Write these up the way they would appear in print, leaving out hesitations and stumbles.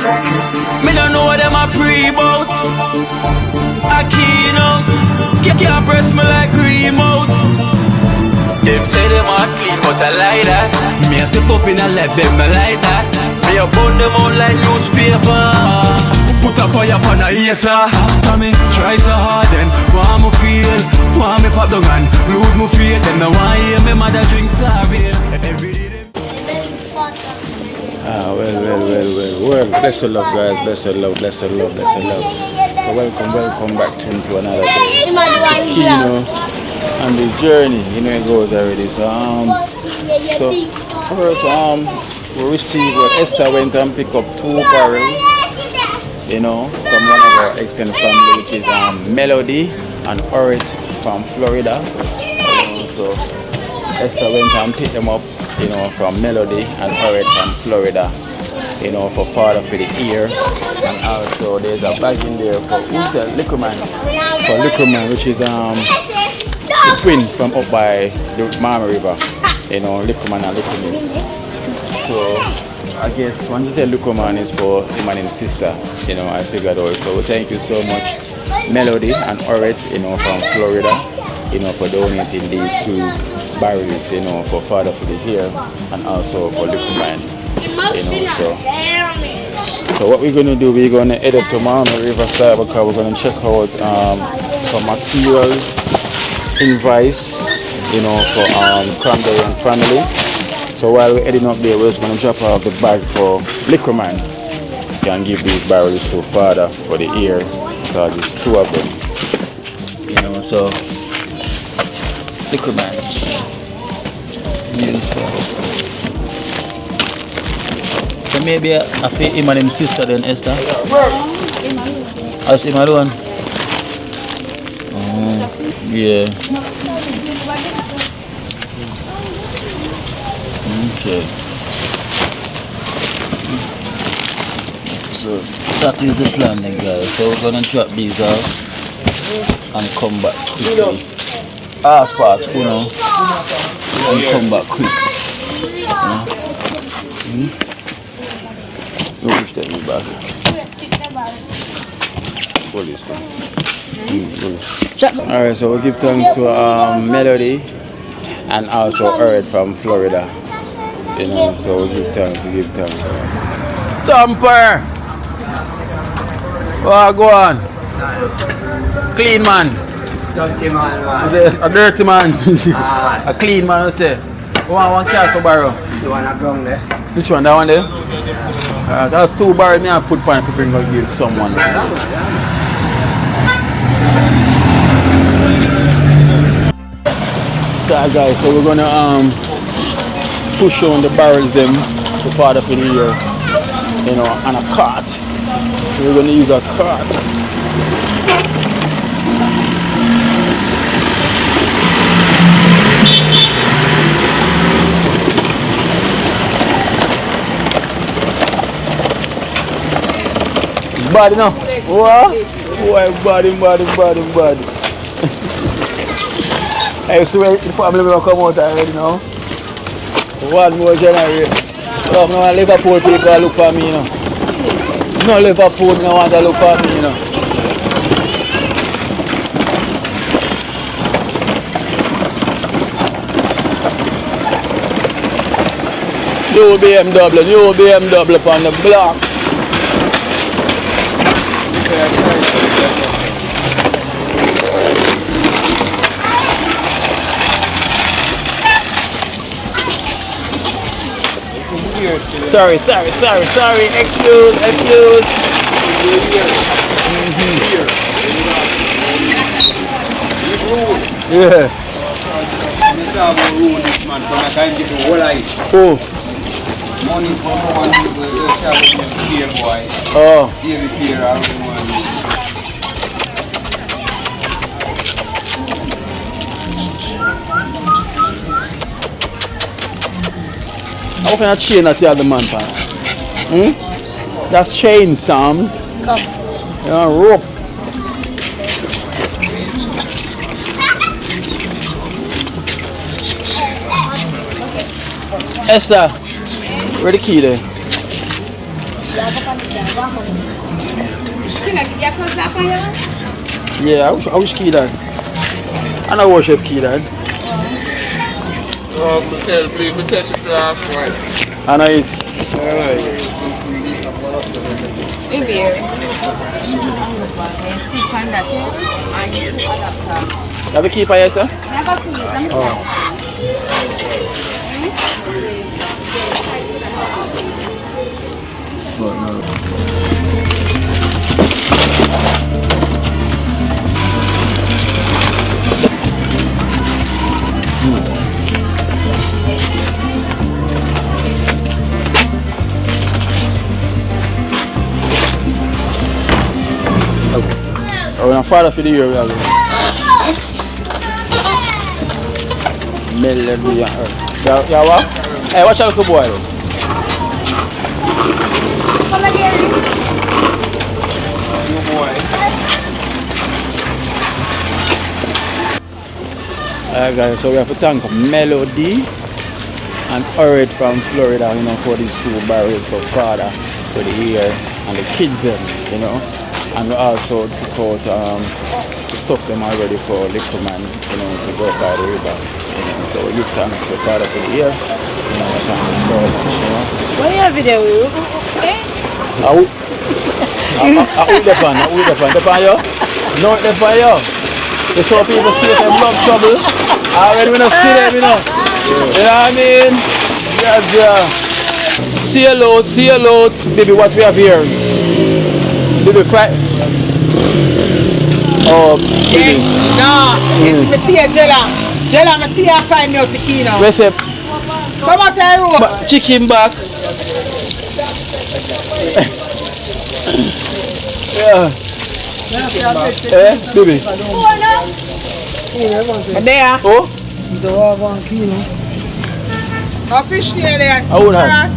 Me don't know what them a pre-bout. Akeynote, can't press me like remote. Them say them a clean, but I like that. Me a step up in a left, them I like that. Me a burn them out like newspaper. Put a fire upon a hater. After me try so hard, then want me feel, want me pop down and lose me faith. Them no want hear me mother drink sorry. Every day them. Well. Bless the love, guys. Bless the love. So welcome back to another day. Akeynote and the journey, it goes already. So first, we received Esther went and picked up 2 barrels, from one of our extended family, which is Melody and Orit from Florida. So Esther went and picked them up, from Melody and Orit from Florida, for father for the ear. And also there's a bag in there for who's the Liquor Man? For Liquor Man, which is the twin from up by the Mama River, Liquor Man and Liquor Miss. So I guess when you say Liquor Man is for him and his sister, I figured out. So thank you so much, Melody and Orit, from Florida, for donating these 2 barrels, for father for the hair and also for Liquor Man, So what we're gonna do, we're gonna head up to Mama Riverside because we're gonna check out some materials, invoice, for Cranberry and family. So while we're heading up there, we're just gonna drop off the bag for Liquor Man. Can give these barrels to father for the ear because it's 2 of them. So Liquor Man. So maybe I feel him and his sister then, Esther. As him alone. Yeah. Okay. So that is the plan then, guys. So we're gonna drop these off and come back quickly. Sparks, and come back quick. No push that me back. Hold this thing. Alright, so we give thanks to Melody and also Earth from Florida. So we give thanks. Thumper! Oh, go on. Clean man. Dirty man. A dirty man. A clean man, you say. You want 1 car for barrel? The one up down there. Which one? That one there? That's 2 barrels I put on to bring and give someone. Guys, so we're gonna push on the barrels them to father for the year, on a cart. We're gonna use a cart. Bad enough. What? Why bad. I swear the family will come out already now. 1 more generation. No Liverpool people look for me, No Liverpool no want to look for me, New BMW on the block. Sorry. Excuse. Yeah. Oh. Money for one boy. Oh. How can I chain that the other man, pan? That's chain, Psalms. Rope. Esther, where the key there? Yeah, I wish key that. And I worship key that. Oh, tell believe we test it last night. And I eat. Have a keeper yesterday? Oh. Oh, I'm father for the year, really. Melody. Yeah, what? Hey, watch out, boy. Alright guys, so we have to thank Melody and Ored from Florida, you know, for these 2 barrels for father for the year and the kids them, you know. And we also took out the stuff them already for Liquor Man, you know, to go by the river. You know, so we give thanks to father for the year. You know, thank you so much, you know. What do you have video? I the pan you? No, the pan you. You saw people see them love trouble. Already we don't see them, you know. You know what I mean? Yes, yeah. See a load, baby, what we have here. Baby, fry. Oh, baby. No, it's me see a Jella. Jella, I see her find out Akeynote. Where's it? Come out the road. Chicken back. Yeah. Baby. There. Oh? A fish there. I would have.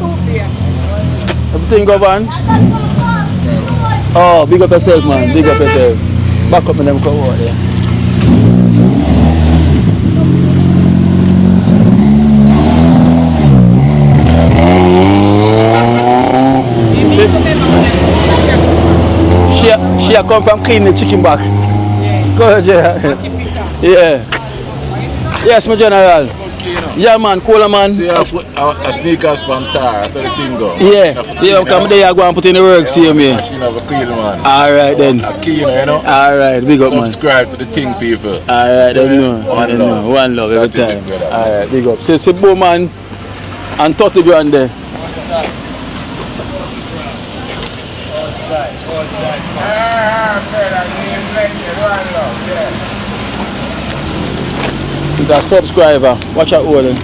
Everything go on? Oh, big up yourself, man. Big up yourself. Back up and them come over there. She come from cleaning the chicken back. Yeah. Go ahead, yeah. Yes, my general. Yeah, man, cooler man. See, I put a sneakers from tar, so the thing go. Yeah, come there, I go and put in the work, see me. Machine have a clean man. Alright then. Akeynote, you know. Alright, big up man. Subscribe to the thing, people. Alright, So, then no. One love every time. Alright, big up. So, boom man, and 30 grand there. He's a subscriber. Watch out, Oden.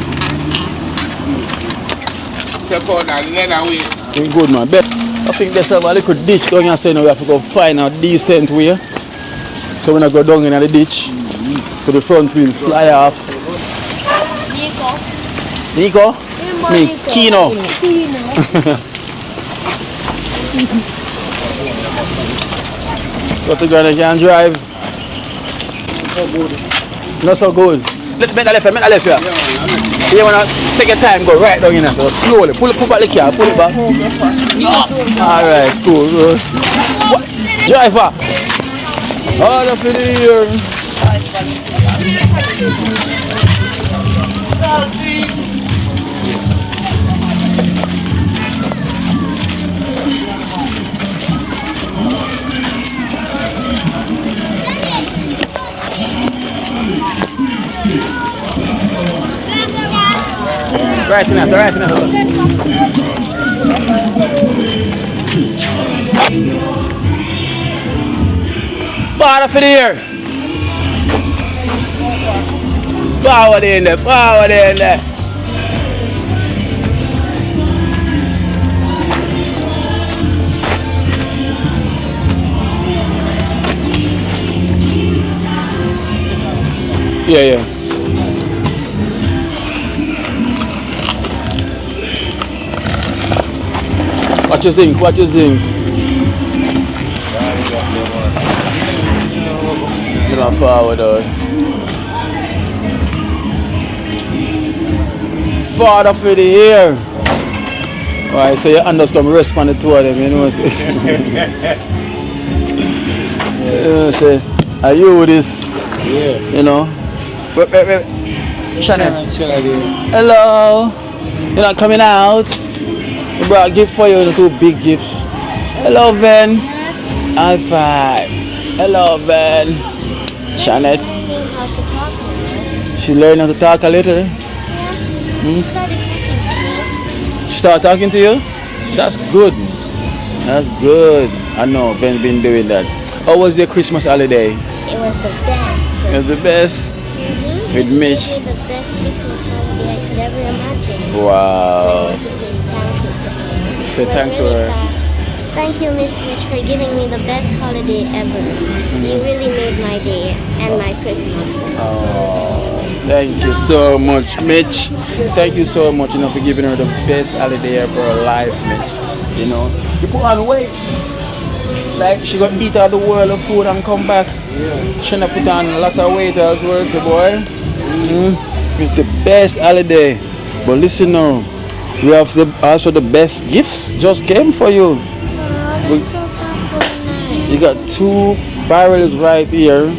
Check out that leather way. Good man. I think there's a little ditch down here, so now we have to go find a decent way. So we're going to go down in the ditch. So the front wheel fly off. Nico? Me, Kino. Got the guy that can drive. Not so good. Make that left here. You want to take your time, go right down in there, so slowly. Pull back the car, pull it back. Alright, cool. What? Driver! All up in here. Right in us. Father for the year. Forward in there. Yeah. What you think? You're forward out. Father for the year. Alright, so your hand just come rest on the two of them, you know. Say, are you this? Yeah. You know? Wait. Shannon. Hello. You're not coming out? We brought a gift for you, 2 big gifts. Hello, Ben. High five. Hello, Ben. Shannon. She's learning how to talk a little. She started talking to you? That's good. That's good. I know, Ben's been doing that. How was your Christmas holiday? It was the best. It was the best. With Mish. It was the best Christmas holiday I could ever imagine. Wow. I want to say thank you to her. Say thanks to her. Thank you, Miss Mitch, for giving me the best holiday ever. You really made my day and my Christmas. Oh, thank you so much, Mitch. Thank you so much, for giving her the best holiday ever of her life, Mitch. You know, you put on weight. Like she gonna eat all the world of food and come back. She gonna put on a lot of weight as well, boy. It's the best holiday. But listen now, we have also the best gifts just came for you. You got 2 barrels right here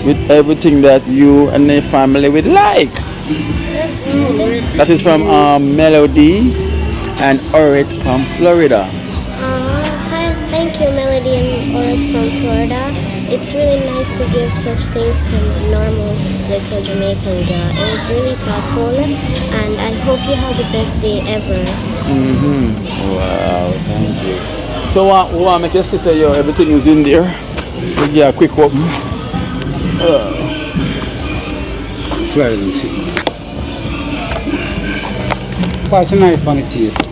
with everything that you and your family would like. That is from Melody and Orit from Florida. Thank you, Melody and Orit from Florida. It's really nice to give such things to a normal little Jamaican girl. It was really thoughtful, and I hope you have the best day ever. Wow, thank you. So what make your sister, everything is in there. We give a quick open. Fly them sitting. Pass a knife on the table.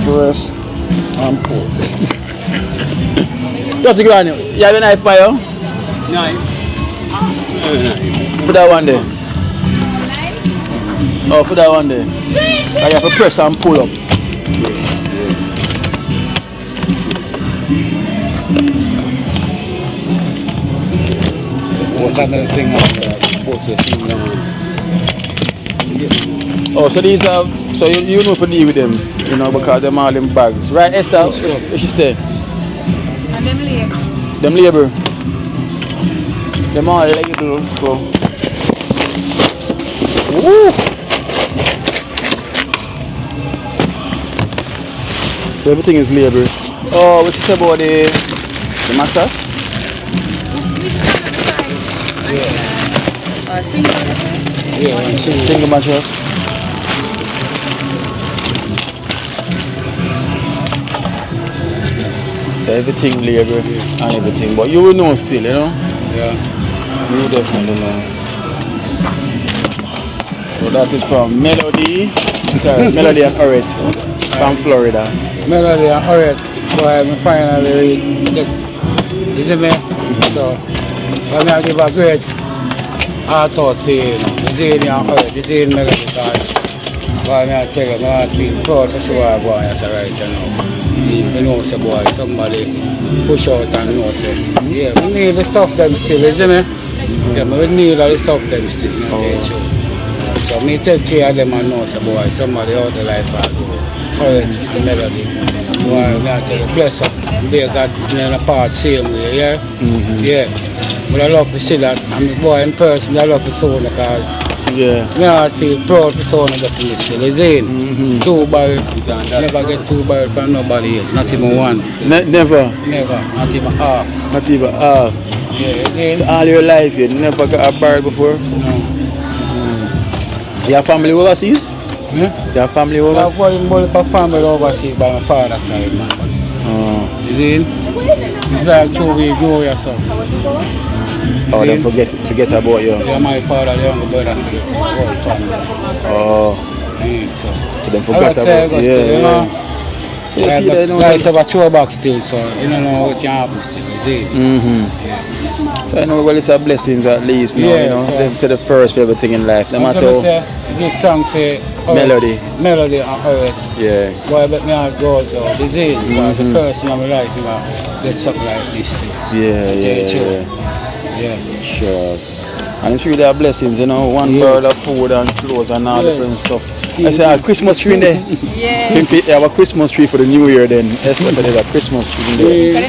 First and pull. Just go on. You have a knife by you? Knife. For that one there. Oh, for that one there. I have to press and pull up. What another thing supposed to thing Oh, so these are, so you know for deal with them, because them all in bags. Right, Esther? Where she stay? And them labor. Them labor. Them all labor, so. Woo! So everything is labor. Oh, what you say about the mattress? Single mattress. So everything labor and everything, but you will know still, Yeah. You will definitely know. So that is from Melody, Melody and Orit from Florida. Melody and Orit, so I finally get, you see me? So, I'm going to give a great heart out for you, you see me and Orit, you see Melody, because I'm going to tell you, I'm feeling proud to show her boy as a writer now. You know, say boy, somebody push out and know, say, yeah, we need the stuff them still, you see me? Yeah, we need all the stuff them still, you know, so me take care of them and know, say boy, somebody out the life I do. Orit and Melody. Boy, I'm going to tell you, bless up, be God in a part same way, yeah? Yeah. But I love to see that, and the boy in person, I love to see because I feel proud to see the place, you see? 2 barrels, never get 2 barrels from nobody, not even 1. Never? Never, not even half. Not even half? Yeah, so all your life you never got a barrel before? No. Your family overseas? Yeah? Your family overseas? I have a family overseas by my father's side, man. You see? It's like 2 weeks ago or so. Oh, then forget about you. Yeah, my father, the younger brother for the whole family. Oh. Yeah, so then forget about you. Yeah. So you see that, guys have a throwback still, so you don't know what can happen still, you see? So I know, well, it's a blessings at least, now, So them say the first for everything in life, no matter how. Give thanks for Melody and Orit. Yeah. Boy, but me heart goes out, you see? Because the first thing I'm like, get something like this too. Yeah. Yeah. Sure. And it's really a blessing, you know, one bird of food and clothes and all different stuff. I say a Christmas tree in there. Yeah. Think they have a Christmas tree for the new year then. Esther said there's a Christmas tree in there.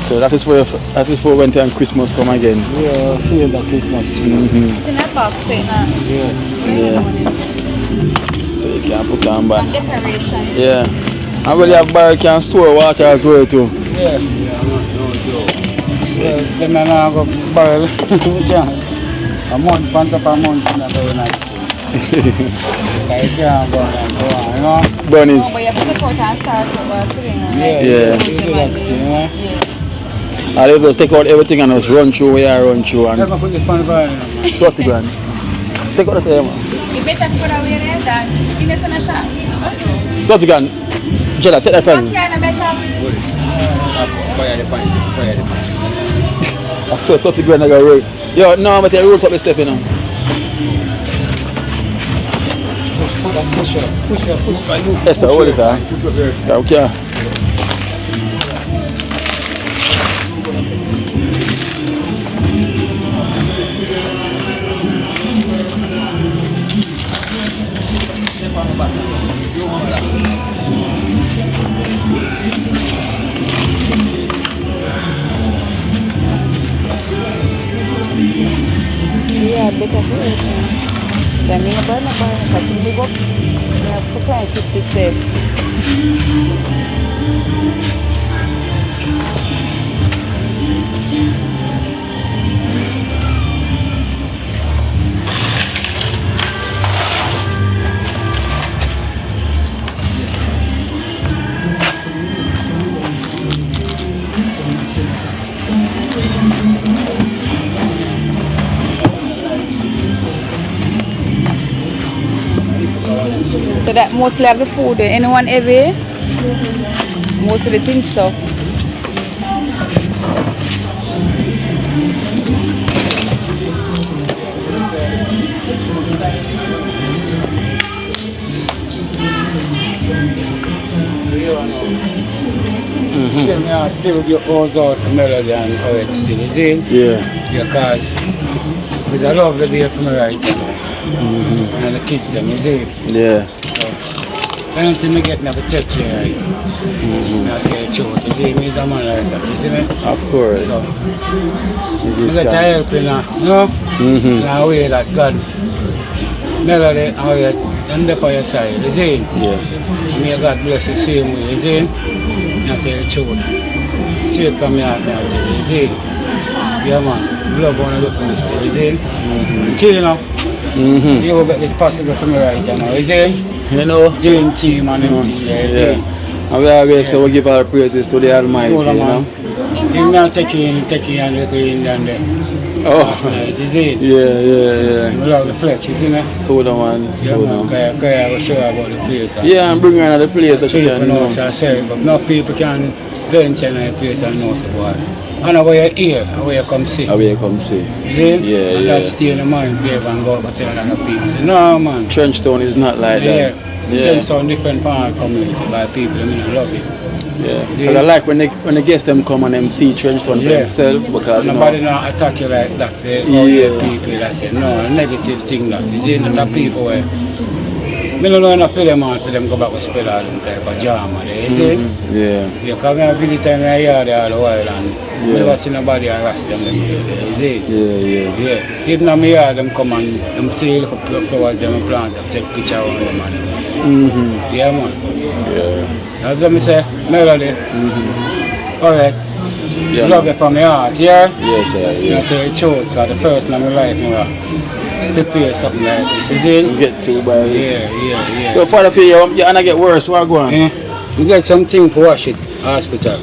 So that is where when the Christmas come again. Yeah, see the Christmas tree. It's in that box, ain't it? Yeah. So you can put on back. And decoration. Yeah. And well you have bar, you can store water as well too. Yeah. Well, then I go barrel. A month, once up a month, and very nice. Like you can't go and go on, you know? Burn it. No, but you have to put out and start over today, right? Yeah. And they just take out everything and just run through where I run through and Let me put this on the barrel, man. 30 grand. Take out the time. You better put away there than in the sun shop. 30 grand. Jella, take that from me. Okay, no better. I saw 30 grand I got roll. Yo, no, I'm going to roll up the step, you know. Push up. Esther, hold it, huh? Okay. Yeah, better do it. Then you burn the bar, but you live up. You have to try to keep this step. So that mostly have the food. Anyone heavy? Most of the thin stuff. Still get all out for melody and how it's still, you see? Yeah. Because it's a lovely day for me right now. And the kids them, you see? Yeah. So, anything me get me have to take care of it. I tell you the truth, you see? Me is a man like that, you see me? Of course. So, You I got to help you now, you know? In a way that God, melody, how you, them there by your side, you see? Yes. May God bless the same way, you see? I tell you the truth. Straight from your heart, I tell you, you see? Yeah, man. Love one of the from this thing, you see? Chill, you know? You will get this possible for me right now, you see? You know? Dream team and everything, you see? And we always say we give our praises to the Almighty, Hold you on, know? man. You now take in and look in and there. Oh. That's nice, you see? Yeah. I love the flex, you see me? Hold on, man. Yeah, Hold man. on. Because I will show you about the place. Yeah, and bring her another place that she People can know, know. so I say, but enough people can venture in a place and know the boy. And where you're here, and where you come see. How you come see? You see? Yeah, And yeah. that's stay in the mind for you and go out and tell other people. Say, no, man. Trenchtown is not like Yeah. that. Them sound different from our community, by people, I mean, I love it. Yeah. Because I like when the guests them come and them see Trenchtown for themselves because Nobody not attack you like that. They hear people that say, no, negative thing that. You see, not people where. I don't know enough for them out for them go back with spell all them type of drama there, you see? Yeah. You come here visit in the yard all the while and never see nobody harass them there, you see? Yeah. Yeah. Even in my yard, them come and them see little flowers them plant and take picture of them and them. Yeah, man. Yeah. That's what I say, Melody. Alright. Yeah, Love you from your heart, yeah? Yes, sir. You Yeah. say it's true, because the first time in my life, I prepare something like this, you see? Get to by this. Yeah. Your father feel you gonna get worse, what go on? Yeah. You get something to wash it, hospital.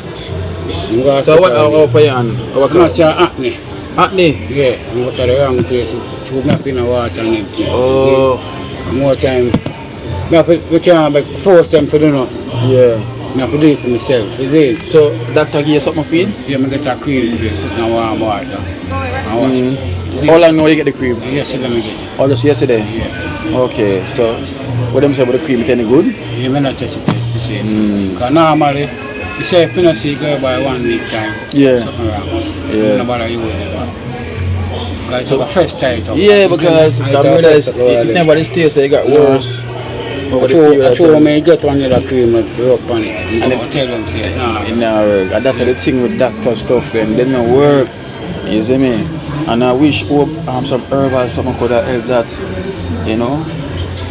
You go So what hospital. how you on? What You must have acne. acne? Yeah, you go to the wrong place, it will not in the water and everything. Oh. Yeah. More time. We can't force them to do nothing. Yeah. I have to do it for myself, you see? So doctor give you something for it? Yeah, I get a cream to put in warm water and wash it. How long now you get the cream? Yes, let me get it. Oh, just yesterday? Yeah. Okay, so what them say about the cream, it any good? Yeah, I'm not testing it the same. Because normally, you say if you don't see girl by 1 week time, Yeah. something wrong. Yeah. Nobody use it, but Because it's a fresh title. Yeah, because it never stays, so it got worse. Over the period of Before time. me get one little cream and rub on it, I'm going to tell them, say, nah. It never work. And that's the thing with doctor stuff, then they don't work. You see me? And I wish some herbal someone could have helped that. You know?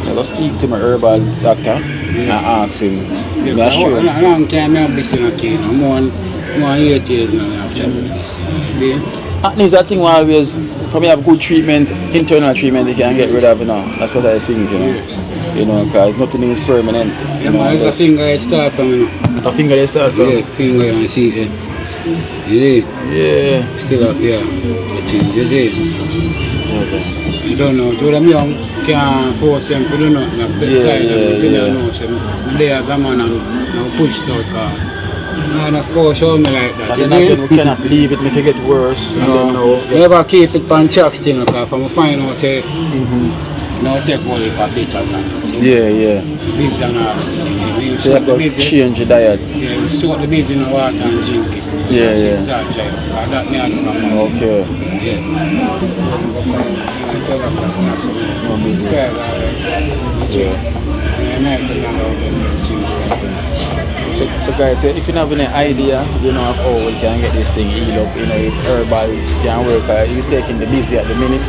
I go speak to my herbal doctor and ask him. Yeah, I'm sure. a long time I have this in a cane. I'm more 8 years now I have tried this. See? Acne is a thing where always, for me have good treatment, internal treatment they can get rid of, you know. That's what I think, you know. Yeah. You know, because nothing is permanent. Yeah, You know, man, it's a finger I start from, you know. a finger they start from. Yeah, finger you see it. You see? Yeah. Still up here. The thing, you see? Okay. I don't know. To them young, can't force them to do nothing. I'm Yeah, tired of it. yeah. I know. So, they as a man and push it out. Man, that's how show me like that. And You then see? again, we cannot leave it, make it get worse. And then No, now, never keep it on track still, because from find out say, now take all it for bitter than yeah. busy and all that thing. You So you have soak the to busy, change your diet. yeah, you soak the busy in the water and drink it. Yeah, That's yeah. it, start trying. Because that me I do from now. Okay. Yeah. No busy. So guys, if you have any idea, you know, of how we can get this thing healed up, you know, if herbals can work, he's taking the busy at the minute,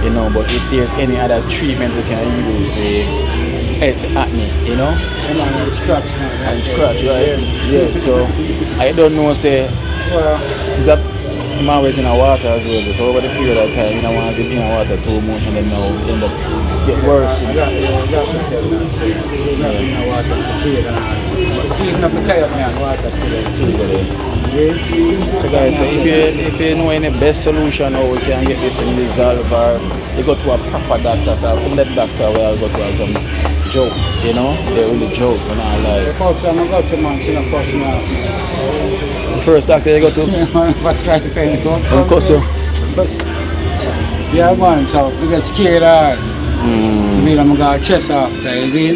you know, but if there's any other treatment we can use to help the acne, you know, and scratch, right? Yeah, so I don't know, say, is that I'm always in the water as well, so over the period of time, you don't want to be in the water too much and then now end up get worse. So guys, so if you know any best solution how we can get this thing resolved, or you go to a proper doctor, or some that doctor will go to some joke, you know, they really joke and all like. The first doctor you go to? Uncuss. Yeah, man, so we get scared hard. You know, I got chest after, you see?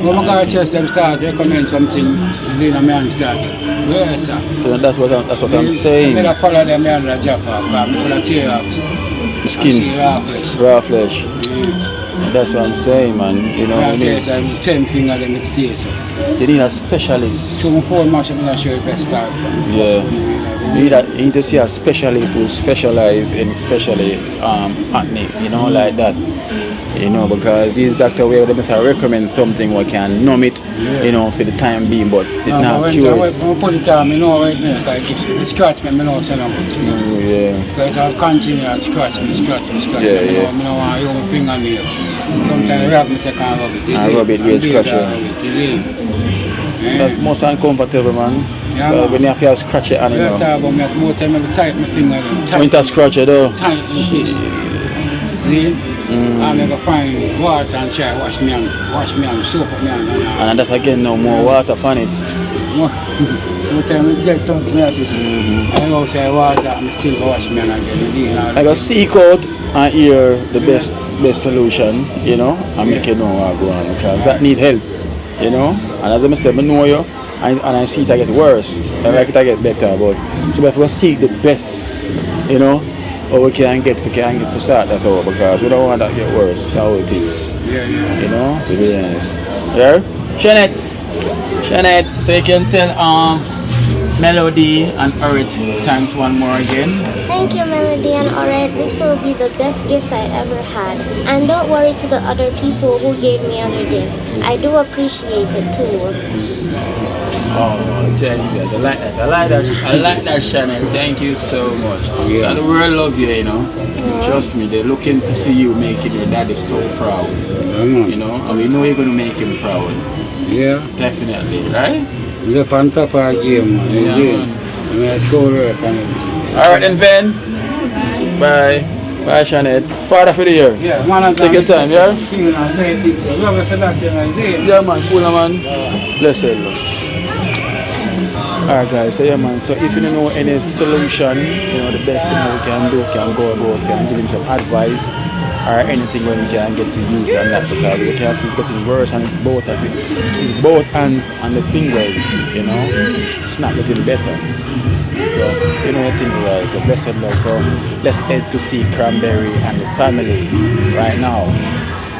When I got chest, them start recommend something, you see, my hand started. Yes, sir. So that's what I'm saying. I follow them here on the job, because I could tear off The skin, raw flesh. raw flesh. That's what I'm saying, man. You know, Raw you need, flesh, I'm 10 fingers, them it stays. you need a specialist. 2 4 months, I'm not sure if I start. Yeah. You need to see a specialist who specializes in especially acne, you know, like that. You know, because these doctors will recommend something what can numb it, you know, for the time being, but it's not cure. When I put it on, I know right now, because it scratch me, I know it's not good. Yeah. Because I'll continue and scratch me. Yeah, I don't want to use my fingernail. Sometimes I rub me, I can't rub it. I rub it, we'll scratch it. Yeah. That's most uncomfortable, man. Yeah, So man. when you have to scratch it, and you Yeah, know. talk about me, more time I tight my finger. When you scratch it, though. Tight like this. See? I'm going to find water and try wash me and soap up me and And that's again no more water upon it. more time I get something else, I go say water and still go wash me and again. I go seek out and hear the best solution, you know, and make you know what go on, because that need help, you know. And as I said, I know you, and I see it I get worse, I like it I get better, but so we have to seek the best, you know, or we can get for start that out, because we don't want that to get worse. That's how it is, you know, to be honest. Yeah, Shanette, so you can tell Melody and Earth thanks one more again. Thank you, Melody and Alright. This will be the best gift I ever had. And don't worry to the other people who gave me other gifts. I do appreciate it too. Oh, I tell you that. I like that, Shannon. Thank you so much. Yeah. And the world love you, you know. Trust me, they're looking to see you making your daddy so proud. You know, and we know you're gonna make him proud. Yeah. Definitely, right? We're up on top of our game, man. Yeah, man. I mean, I score work and everything. Alright then, Ben. Bye. Bye, Shannon. Father for the year. Yeah, man, Take your time, yeah? Feel and say things. Love you for that, you know. Yeah, man. Cool, man. Bless you. Alright, guys. So, yeah, man. So, if you don't know any solution, you know, the best thing we can do, can go about, can give him some advice. or anything when you can get to use and that, because you can see it's getting worse and it's both hands and the fingers, you know, it's not getting better. So, you know, I think guys, a blessed love. So let's head to see Cranberry and the family right now.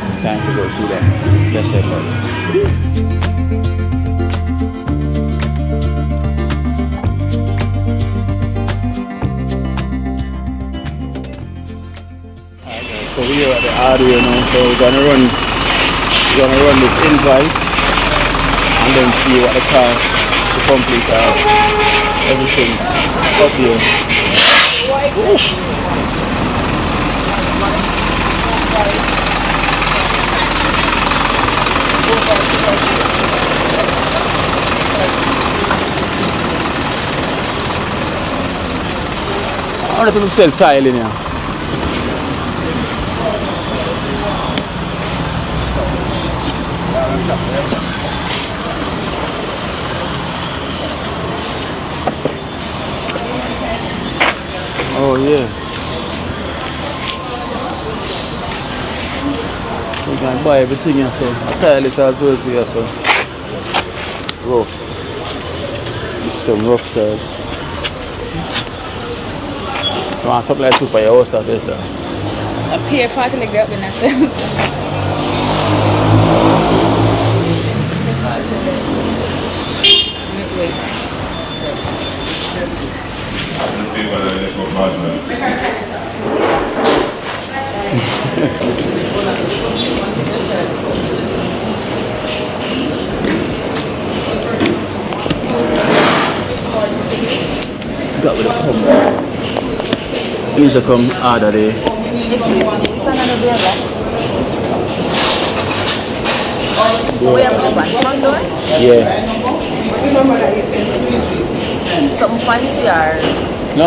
It's time to go see them. Blessed love. So we are at the audio now, so we're gonna run this invoice and then see what the cost to complete everything up here. How many people sell tile in here? Oh yeah. We can buy everything here, so a tile is as well to here, so rough. This is some rough tile. You want something like super your house stuff, is that? A pair for like that when I Got with the pump. Usually come harder there. It's another brother. We have the front door? Yeah. Something fancy or? No,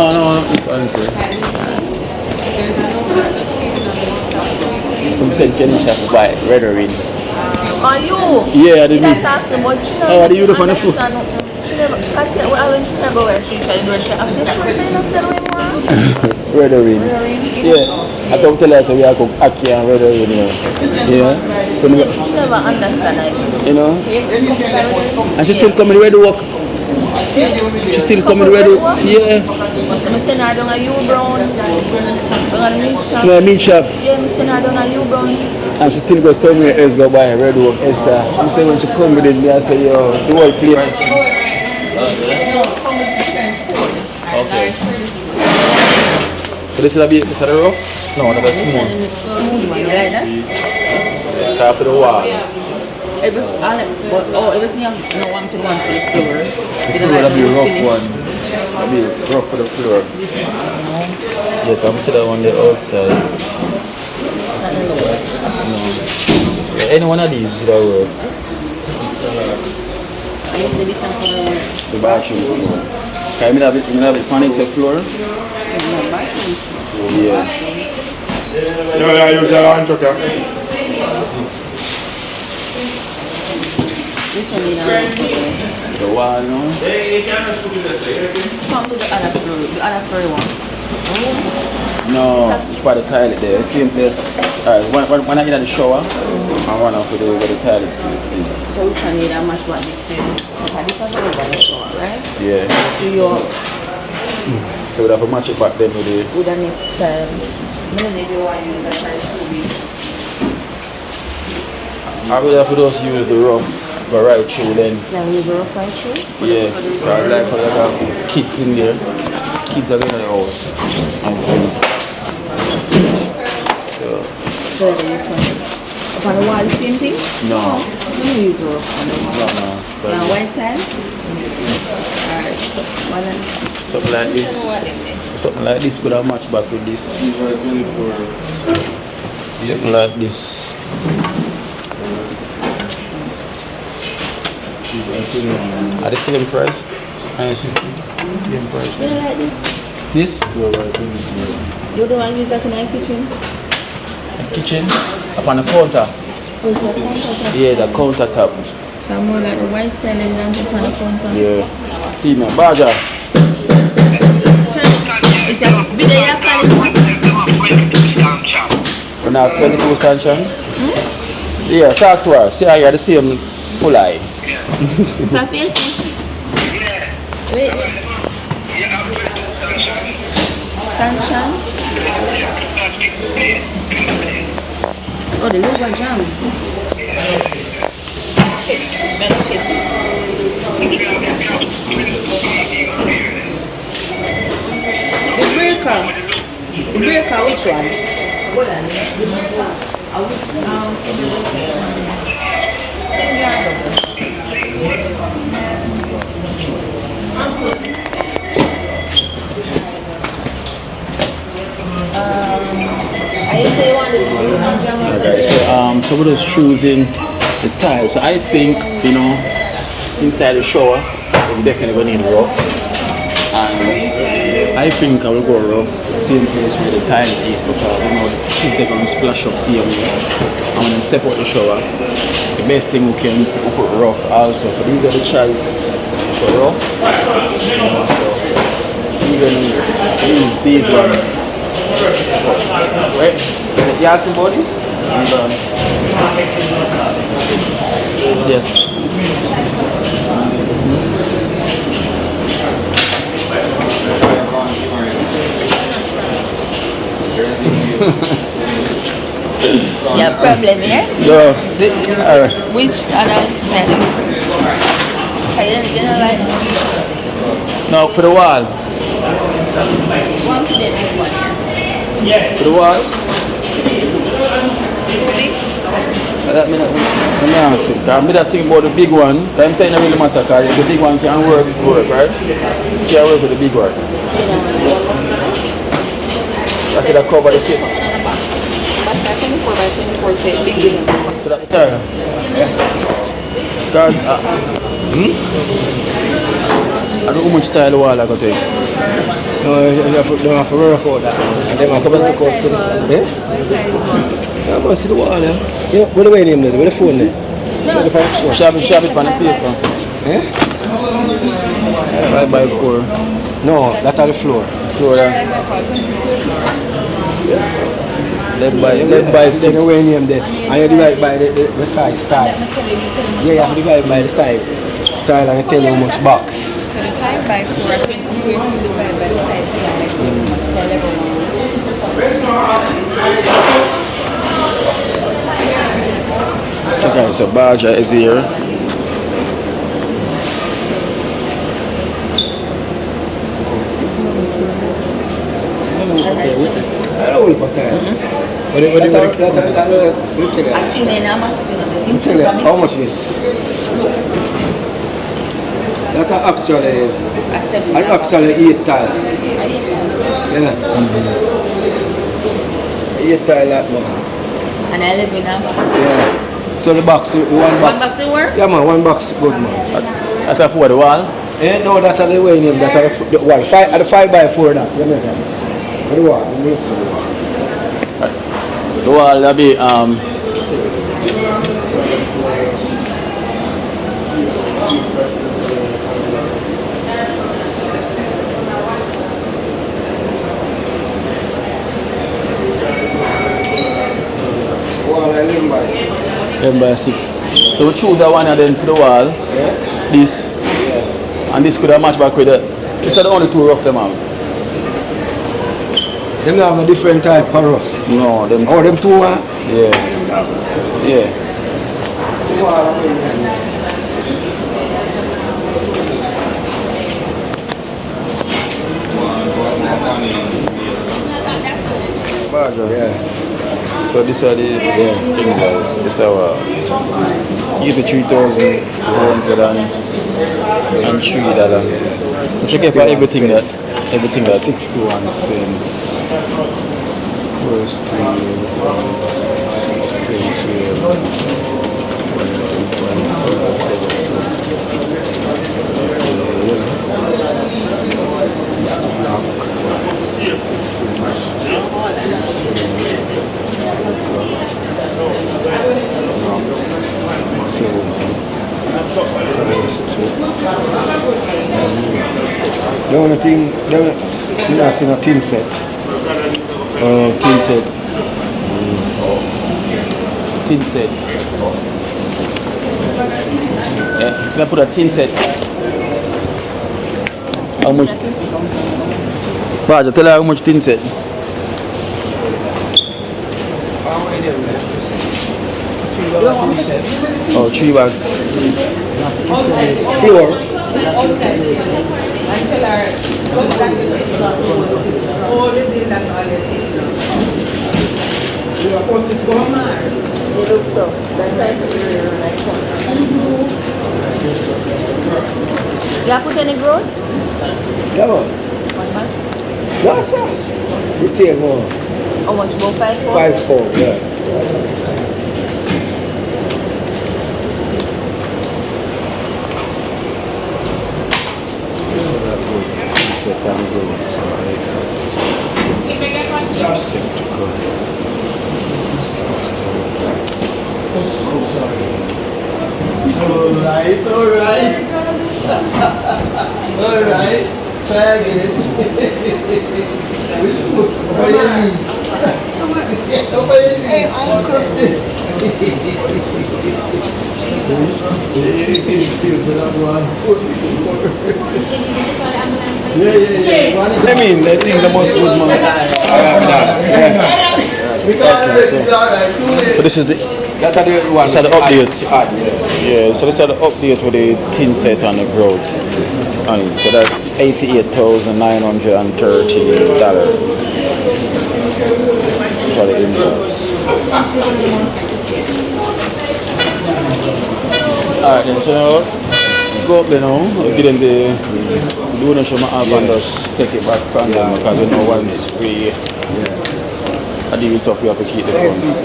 it's honestly. From St. Kenny shop to buy red or ring. Are you? Yeah, I did. I talked to but she Oh, what do you do on the food? She never, because she never where she tried to do it. She said, she don't sell we want. Red or ring. Yeah. I come tell her so we have to Aki and red or ring, you know. Yeah. She never understand like this. You know? And she still coming ready to work. She still coming ready. Yeah. I'm saying I don't know you brown. Don't know meat shop. No, meat shop. Yeah, I'm saying I don't know you brown. And she still go somewhere else go buy red work Esther. She say when she come with it, I say yo, the whole place. Okay. So this is a bit, this is the rough? No, that's smooth. Smooth one, you like that? Car for the wall. Everything I don't want to go on for the floor. The floor will be a rough one. It'll be rough for the floor. Yeah, come sit down on the outside. No. Yeah, any one of these that work. I used to be some for the bathroom floor. Can you have it on the floor? Yeah. Yeah, you tell her to come. Which one you know? The wall, no? Come to the other floor, the other floor one. No, it's for the toilet there. Same place. Alright, when I get in the shower, I run off with where the toilet is. So which one need that much what this is? Okay, this one over the shower, right? Yeah. So your So we have to match it back then with the with the next time. I'm gonna need you one use that size 2B. I would have to just use the rough but right through then. Yeah, we use a rough right through? Yeah. So I like how they have kids in there. Kids are going to the house. And so this one. Up on the wall, the same thing? no. Let me use a rough on the wall. No. Yeah, white tan? Alright. Something like this. Something like this could have matched back with this. Something like this. Are the same price? Same price. You like this? This? You don't want to use that in the kitchen? Kitchen? Up on the counter? Yeah, the countertop. So more like the white tan and then up on the counter? Yeah. See now, Baja. Is that bigger your quality one? We're now 22 stanchion. Yeah, talk to her. See how you're the same full eye. It's a face. Wait. Sunshine. Oh, the logo jam. The breaker. The breaker, which one? Hold on. Okay, so we're just choosing the tile. So I think, you know, inside the shower, we definitely gonna need rough. And I think I will go rough, same place where the tile is, because you know the kids they're gonna splash up see me. And when they step out the shower, the best thing we can put rough also. So these are the choice for rough. You know, so even use these ones. Wait, you asking about this? Yes. Yeah, problem here? Yeah. Which other settings? You know, like No, for the wall. one to the big one. For the wall. Let me answer. Because I think about the big one. I'm saying it really matter because the big one can work, it work, right? You can work with the big one. I could have covered the shape. But 24 by 24 say big. So that, yeah. Because, I don't know how much tile the wall I got to take. No, you have to work out that. And then I come and work out to the yeah, man, see the wall there. You know, what the way name there? Where the phone there? Shove it on the paper. Eh? 5 by 4. No, that's on the floor. Floor there. Led by 6. Then the way name there. And you divide by the size style. Yeah, you have to divide by the size style and you tell you how much box. So the 5 by 4 are 20 square feet divided by the size. Like how much tile everyone. So guys, the barger is here. How much is? That are actually 8 tile. Yeah. 8 tile that one. And I live in a box. Yeah. So the box, one box. One box will work? Yeah man, one box good man. That's for the wall. Eh, no, that's the way name, that's the wall. The 5 by 4 that, you know that. The wall, the wall. The wall will be Wall 11 by 6. 11 by 6. So we choose that one and then for the wall. Yeah? This. Yeah. And this could have matched back with the. These are the only 2 rough them have. Them have a different type of rough. No, them. Oh, them 2 huh? Yeah. Yeah. Yeah. So these are the Englands. This is our $83,403. So check it for everything that 61 cents. First the only thing, you have seen a tin set. tin set. tin set. Yeah, can I put a tin set? How much? Baja, tell her how much tin set. Oh, 3 bag. Floor. You put any growth? Yeah, man. What's up? You take more. How much? About 5 5-4, yeah. So that would set down good. So receptacle. Alright. Try again. I mean, I think the most good man. So this is the That's the one. the update. Yeah, so this is the update with the tin set and the growth on it. So that's $88,930 for the invoice. Alright then, so go up there now, give them the donation I have and just take it back from them because you know once we are doing stuff we have to keep the funds.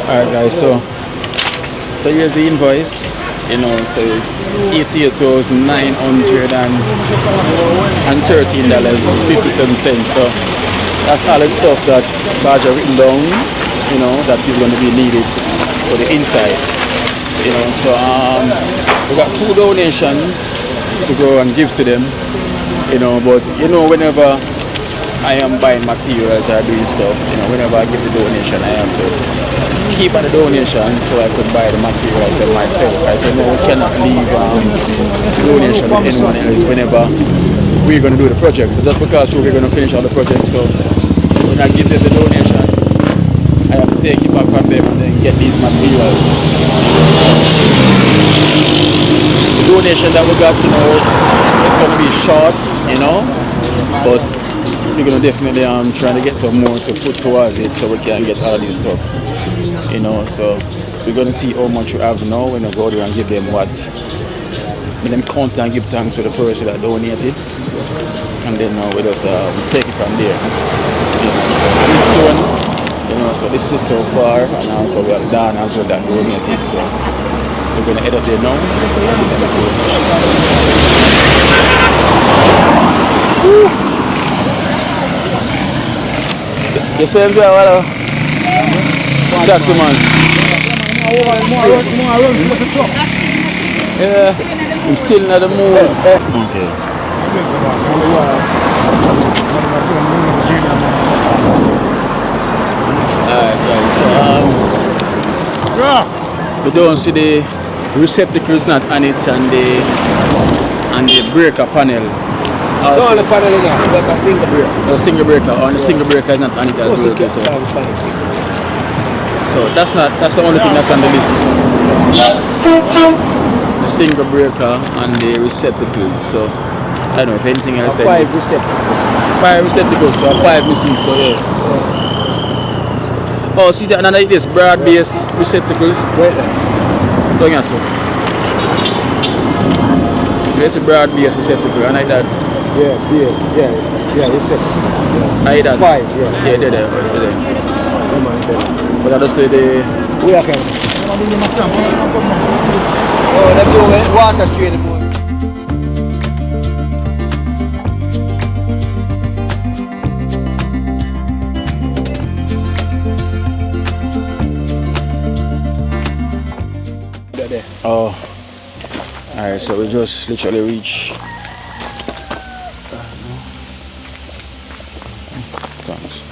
Alright guys, so here's the invoice. You know, so it's $88,913.57. So that's all the stuff that Baja written down, you know, that is going to be needed for the inside. You know, so we got 2 donations to go and give to them. You know, but you know, whenever I am buying materials or doing stuff, you know, whenever I give the donation, I have to keep at the donation so I could buy the materials them myself. I said, no, we cannot leave this donation with anyone else whenever we're going to do the project. So just because we're going to finish all the project, so when I give them the donation, I have to take it back from them and then get these materials. The donation that we got, you know, it's going to be short, you know, but we're going to definitely trying to get some more to put towards it so we can get all this stuff, you know. So we're going to see how much we have now when we go there and give them what, and then count and give thanks to the person that donated, and then we just take it from there, you know. So this one, you know, so this is it so far, and also we have done as well that donated, so we're going to head up there now. You see him there, hello? Taxi man. Yeah, I'm still in the mood. Okay. Alright guys, we don't see the receptacles not on it and the breaker panel. No, on the panel is not. That's a single breaker. The single breaker, or the single breaker is not on it as well. So that's the only thing that's on the list. The single breaker and the receptacles. So I don't know if anything else. 5 receptacles. 5 receptacles, so 5 missing, so yeah. Oh, see that another this broad base receptacles. Wait there. Don't you so? There's a broad base receptacle, I like that. Yeah, base. Yeah, receptacles. Yeah. I that. 5, yeah. Yeah, there. Come on, there. But I just play the. We are coming. Oh, let's go water train. Oh, alright, so we just literally reached Thanks.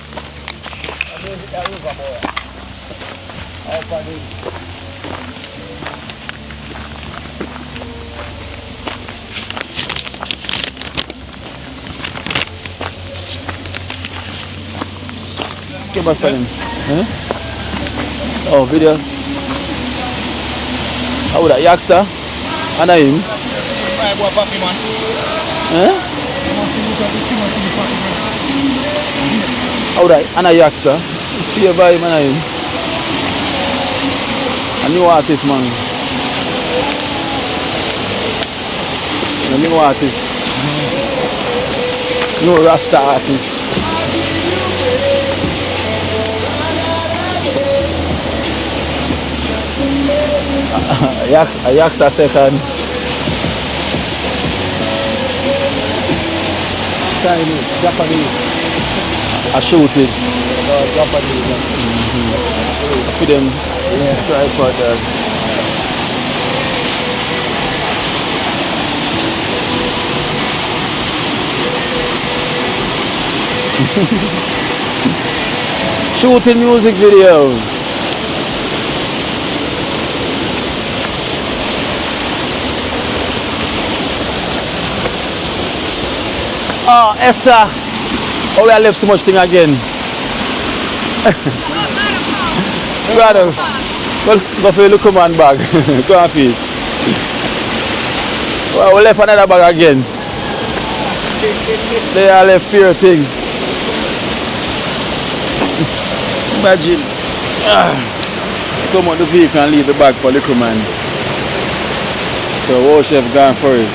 Get back for him. Huh? Oh, video. How that youngster? And him? Huh? How that? And a youngster? See by him and him? A new artist, man. A new artist. New Rasta artist. A youngster second. Chinese, Japanese. I shoot it. Japanese. For them, tripod there. Shooting music video. Oh, Esther. Oh, we have left too much thing again. Brother, go for the command bag. Go and feed. Well, we left another bag again. They are left few things. Imagine. Come out the vehicle and leave the bag for the command. So, our chef gone for it.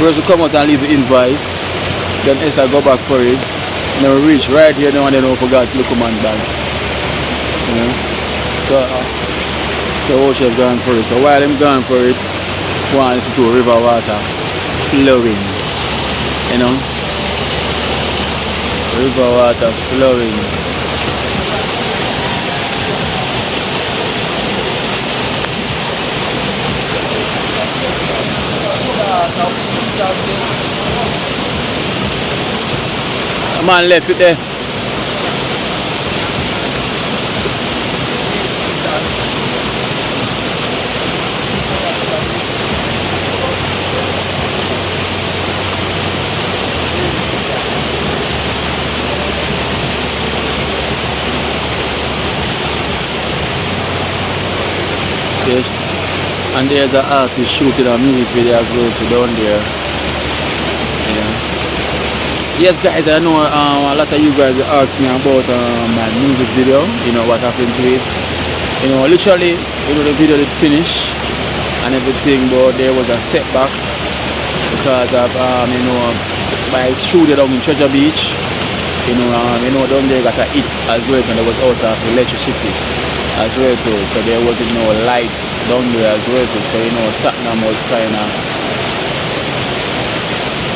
We also come out and leave the invoice. Then Esther go back for it. And then we reach right here now and then we forgot to look man bag. You know? So our chef gone for it. So while I'm gone for it, one listen to river water flowing. You know? River water flowing. A man left it there. Yes. And there's an artist shooting a music video as well down there. Yeah. Yes guys, I know a lot of you guys asked me about my music video, you know, what happened to it. You know, literally, you know, the video did finish and everything, but there was a setback because of, you know, my studio down in Treasure Beach, you know, down there got a hit as well and there was out of electricity as well too, so there wasn't no light down there as well too, so you know, Satnam was kind of...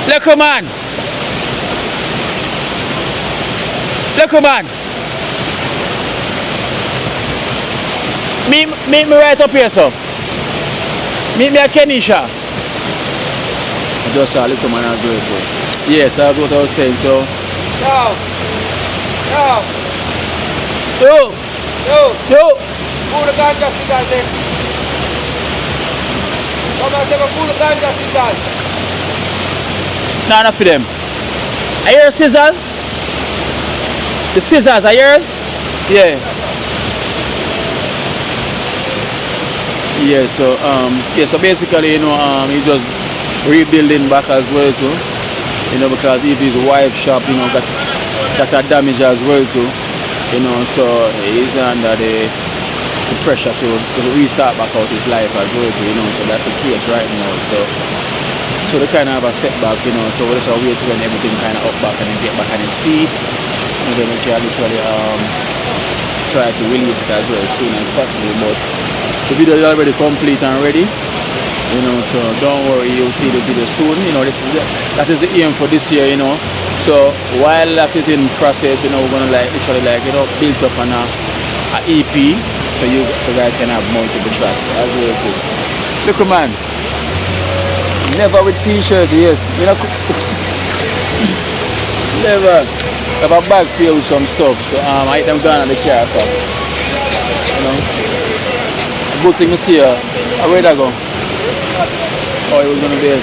Look man! Look man! Meet me right up here, so. Meet me at Kenisha. I just saw a little man as well too. Yes, that's what I was saying, so. Yo! Full of ganja cigars there. Come and take a full of ganja cigars. No, not for them. Are your scissors? The scissors are yours? Yeah. Yeah, so basically, you know, he's just rebuilding back as well too. You know, because if his wife's shop, you know, got a damage as well too. You know, so he's under the pressure to restart back out his life as well too, you know, so that's the case right now. So they kind of have a setback, you know, so we'll just wait when everything kind of up back and then get back on his feet. And then we can literally try to release it as well as soon as possible. But the video is already complete and ready, you know, so don't worry, you'll see the video soon. You know, that is the aim for this year, you know. So while that is in process, you know, we're gonna literally you know, build up on a EP, so guys can have multiple tracks as well too. Look man, never with t-shirt, yes. You know, Never. I have a bag filled with some stuff, so I eat them gone at the car park. You know. Good thing to see her. Where'd I go? Oh, it was gonna be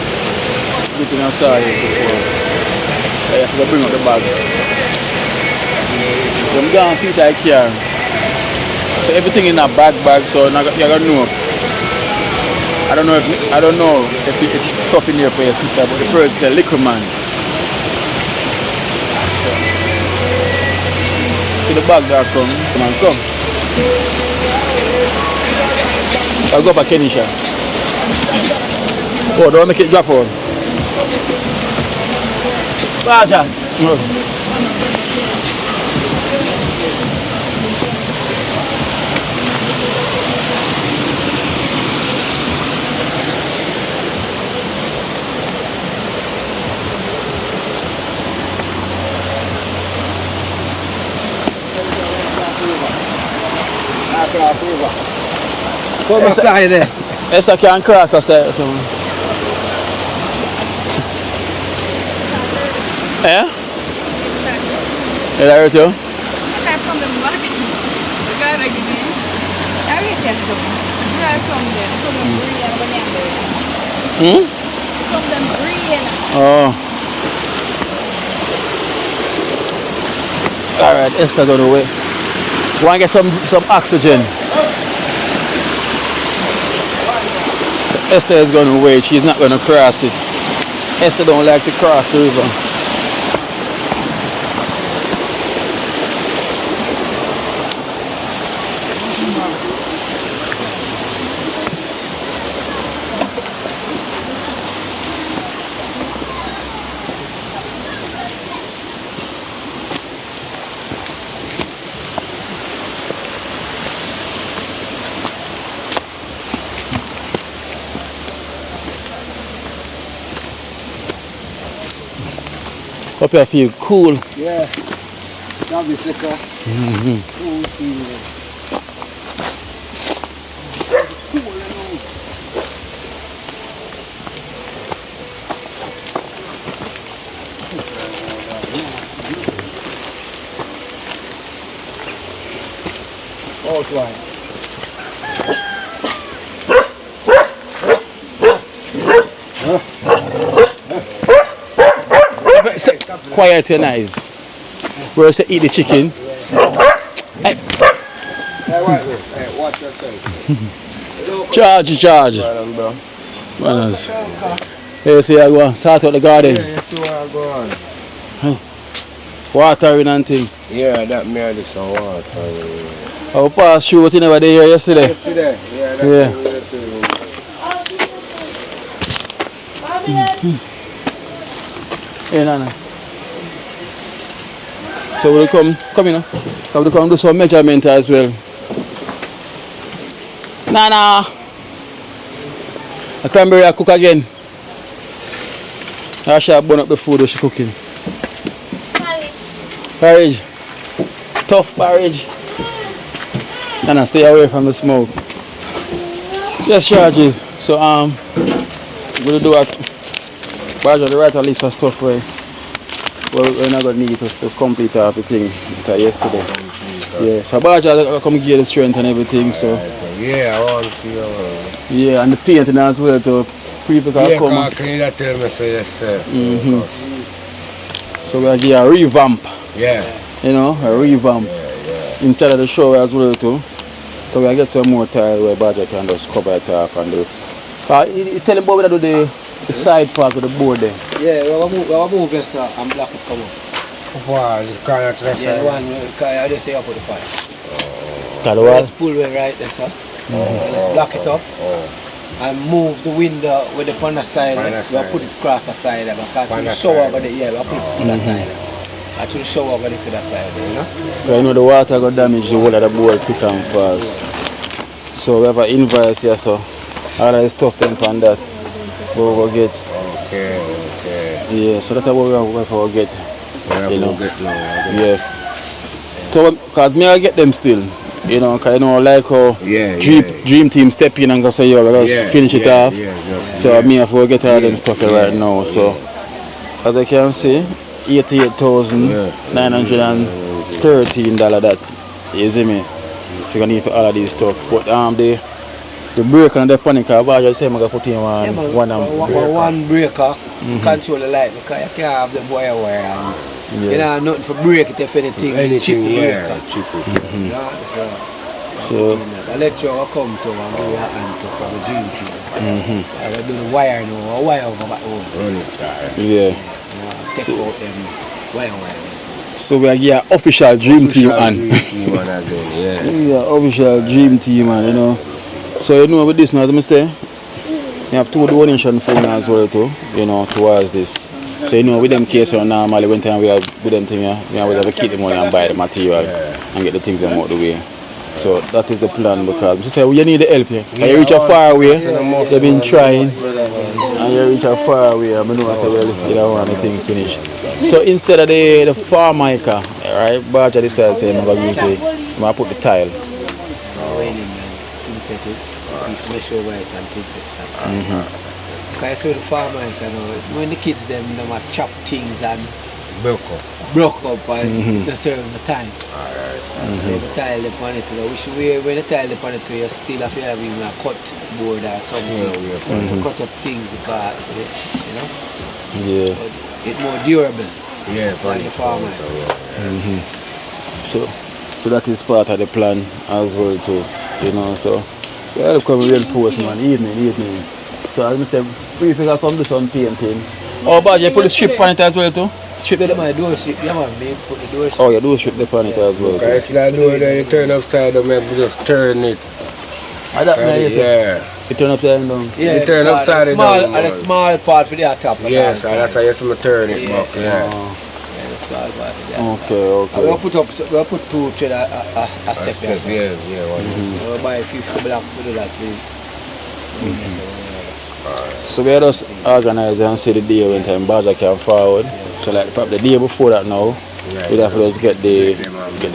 good thing I saw you before. I have to bring up the bag. I'm gone to the car. So everything in a bag, so you're gonna know. I don't know if it's stuff in here for your sister, but the bird's a liquor man. See the bag that come on, come. I'll go for Kenisha. Oh, don't make it drop on. Raja. No. Cross over. Come aside there. Yes, I can cross, I said. So. Yeah? Did that hurt you? I from the back. The guy like me. I read that song. Right from them. From them green and from them green. Oh. Alright, Esther gonna wait. Want to get some oxygen. So Esther is going to wait. She's not going to cross it. Esther don't like to cross the river. Up here feel cool. Yeah. That'll be sicker. Cool feeling. Outline. Quiet and nice. We're going to eat the chicken. Hey. Hey, watch yourself. Charge. Manners. Hey, see, I go and start out the garden. Yeah, you see where I go on. Watering and thing. Yeah, that made it some water. I passed through what you never did here yesterday. Yesterday? Yeah, that's Hey, Nana. So we'll come in. We'll come do some measurement as well. Nana! A cranberry I cook again. I shall burn up the food that she's cooking. Porridge. Tough porridge. Nana, stay away from the smoke. Just charges. So we'll do a Baja the right a list of stuff where we're not gonna need to complete everything. It's yesterday. Yeah. So Baja come give the strength and everything. So yeah, I want to. Yeah, and the painting as well to people can come. Yeah, can you tell me so yes, sir? So we're gonna give a revamp. Yeah. You know, a revamp. Yeah. Inside of the show as well too. So we'll get some more tile where Baja can just cover it up and do. You tell him about the side part of the board there. Yeah, we'll move this and block it come up. Wow, you can't trust the one, I just say up with the pipe. Let's pull it right there, sir. Let's block it up. And move the window with the on the side. We'll put it across the side. Because to show over there, yeah, we'll put it on the side. Actually show over there to the side, you know? Because you know the water got damage the whole of the board quick and fast. So we have an invoice here, so all of the stuff then on that we will get. Okay. Yeah, so that's what we will get. You know? Yeah. So because me I get them still. You know, cause you know like how Dream Team step in and go say yo, let's finish it off. So me have to get all them stuff right now. So as I can see, $88,913 that. You see me? So you're gonna need for all of these stuff. But the breaker and the panic car, I just say I'm gonna put in one breaker control the light because you can't have the wire and you know nothing for break it if anything. Anything, yeah. So the lecturer will come to and give you a hand to from the gym team. I will do the wire now, a wire over my own. yeah. Take out them wire. So we are here official dream team and official dream team and you know. So you know with this now, let me say you have 2 donation funds as well too, you know, towards this. So you know with them case normally when time we are with them thing, we always have to keep the money and buy the material and get the things out the way. So that is the plan because she said you need the help here. You reach a far away, they've been trying and you reach a far away. I know I said well you don't want anything finished. So instead of the JAMAICA, right, Baja decided to say I'm going to put the tile. Make sure where it can things because I saw the farmer, you know, when the kids them might chop things and broke up and they serve the time. So the tile upon it, when the tile upon it, you still have to have a cut board or something. Cut up things because you know. Yeah. But it's more durable. Yeah, for the farmer. So that is part of the plan as well too, you know. So we have to come real force man, evening. So as I said, we figure come do some painting. Oh, but you put the strip on it as well too? Strip it? My door strip, yeah man, put the door strip. Oh, you do strip the on it as well too. If you do it, you turn upside down, you just turn it. Yeah. You turn upside down? Yeah, you turn upside down. And a small part for the top. Yes, and that's how you see turn it back, Okay. We'll put 2 thread a step there. We'll buy 50 blocks to do that. So we just organize and see the day when time Baja can forward. So like probably the day before that now, we have to just get the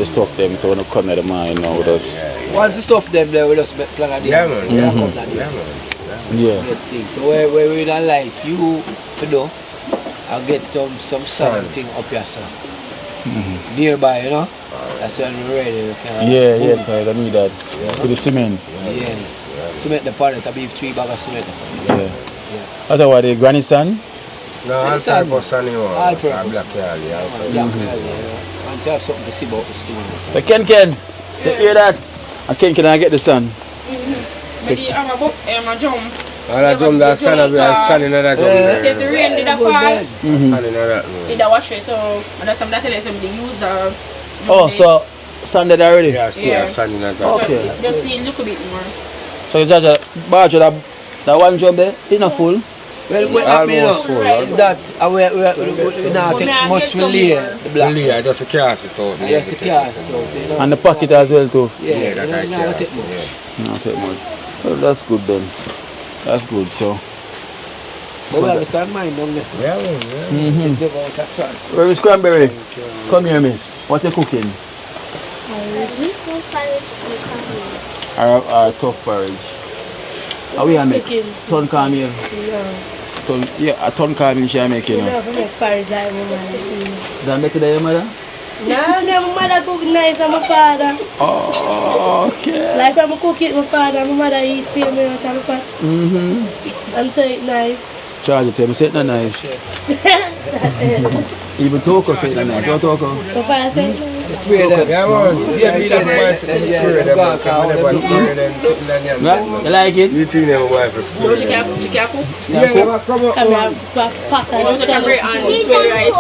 stuff them so when we come at the man, you know, with us. Once the stuff them there, we just plan a day. So where we don't like you to do, I'll get some sand thing up here, sir. Nearby, you know? That's when we're ready. Yeah, I need that. For the cement. Yeah. Cement the pallet, I'll be 3 bags of cement. Yeah. Otherwise, the granny sand? No, all-purpose sand, you want. All-purpose. Black Cali. And you have something to see about the stone. So Ken, you hear that? Ken, can I get the sand? But I'm a jump. All that jump, that sand in that jump. So if the rain did a fall, Sand in that. did a wash it, so that's some that tell somebody use the. Oh, so sand it already? Yeah, sand in that. Okay. Just need a little bit more. So you judge that one job there, it's not full? Well, what I mean is that we now take much for layer, the black. Layer, just a cast it out. Just a cast it out, you know. And the pocket as well too? Yeah, that I not take much. Not take much. Well, that's good then. That's good, so. But we have a sand mine down there. Where is Cranberry? Come here, miss. What you cooking? Our tough porridge. How we are making? Ton caramel? Yeah. A ton caramel she are making. No, for make porridge like my mother. That make it your mother? No, my mother cook nice and my father. Oh, okay. Like when I cook it, my father and my mother eat same way out of the pot. And so it's nice. Charge it, say it's not nice. Even Toko say it's not nice. What Toko? My father say it's nice. Yeah, man. You like it? You think they wife is No, she can't cook. Yeah, come on. Come here, pot and Also can bring on swell rice.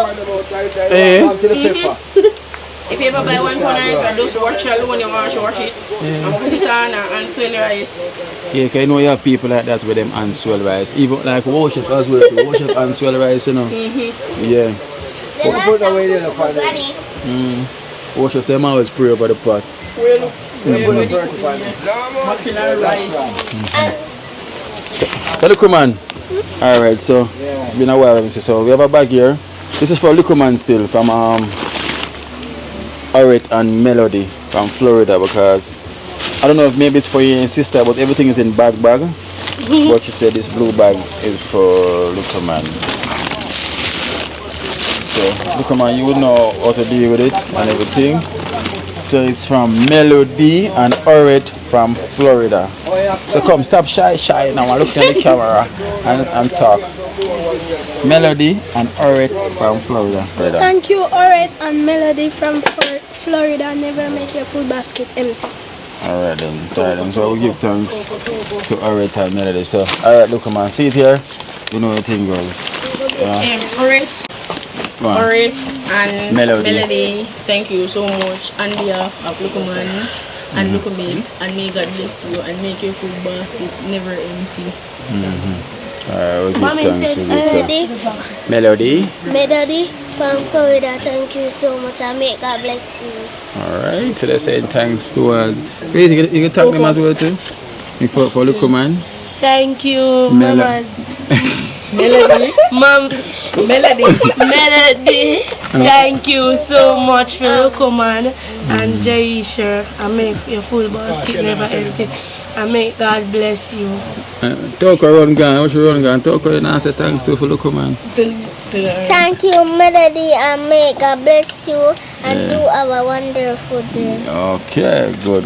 If you ever buy 1 pound rice or just wash it alone, you wash it and put it on and swell rice. Yeah, because you know you have people like that with them and swell rice. Even like worship as well, worship and swell rice, you know. Yeah. Worship them always pray about the pot. Well, mackerel rice. So look man. Alright, so it's been a while, so we have a bag here. This is for Liquorman still from Oret and Melody from Florida because I don't know if maybe it's for your sister, but everything is in bag. But she said this blue bag is for Liquorman. So look, man, you would know how to deal with it and everything. So it's from Melody and Oret from Florida. So come, stop shy now and look at the camera and talk. Melody and Oret from Florida. Brother. Thank you, Oret and Melody from Florida. Never make your food basket empty. Alright then, so we give thanks to Oret and Melody. So, alright, look, man, see it here. You know the thing goes. Oret and Melody, thank you so much on behalf of Lukuman and Lukumis, and may God bless you and make your food basket never empty. We'll give thanks. Melody from Florida, thank you so much and may God bless you. Alright, so they're saying thanks to us. Wait, you can thank them as well too? For Lukuman. Thank you, Mama. Melody. Melody. Thank you so much for Lukuman and Jaisha. I make your full basket never empty. And may God bless you. Talk around gun, what you run gun? Talk around and say thanks to for Lukuman. Thank you, Melody, and may God bless you and do our wonderful day. Okay, good.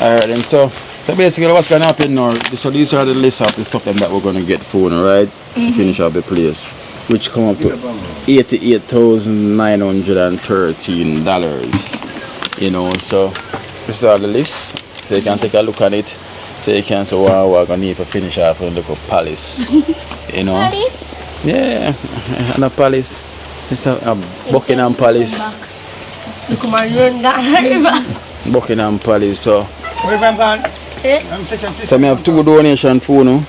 Alright then, so basically what's gonna happen now, so these are the list of the stuff that we're gonna get for, alright? To finish up the place. Which come up to $88,913. You know, so this is all the list. So you can take a look at it. So you can say, wow, we're gonna need to finish off and look at Palace. You know? Palace? Yeah, and a Palace. It's a Buckingham Palace. Buckingham Palace, so. Where am I gone? So I have 2 donation for now.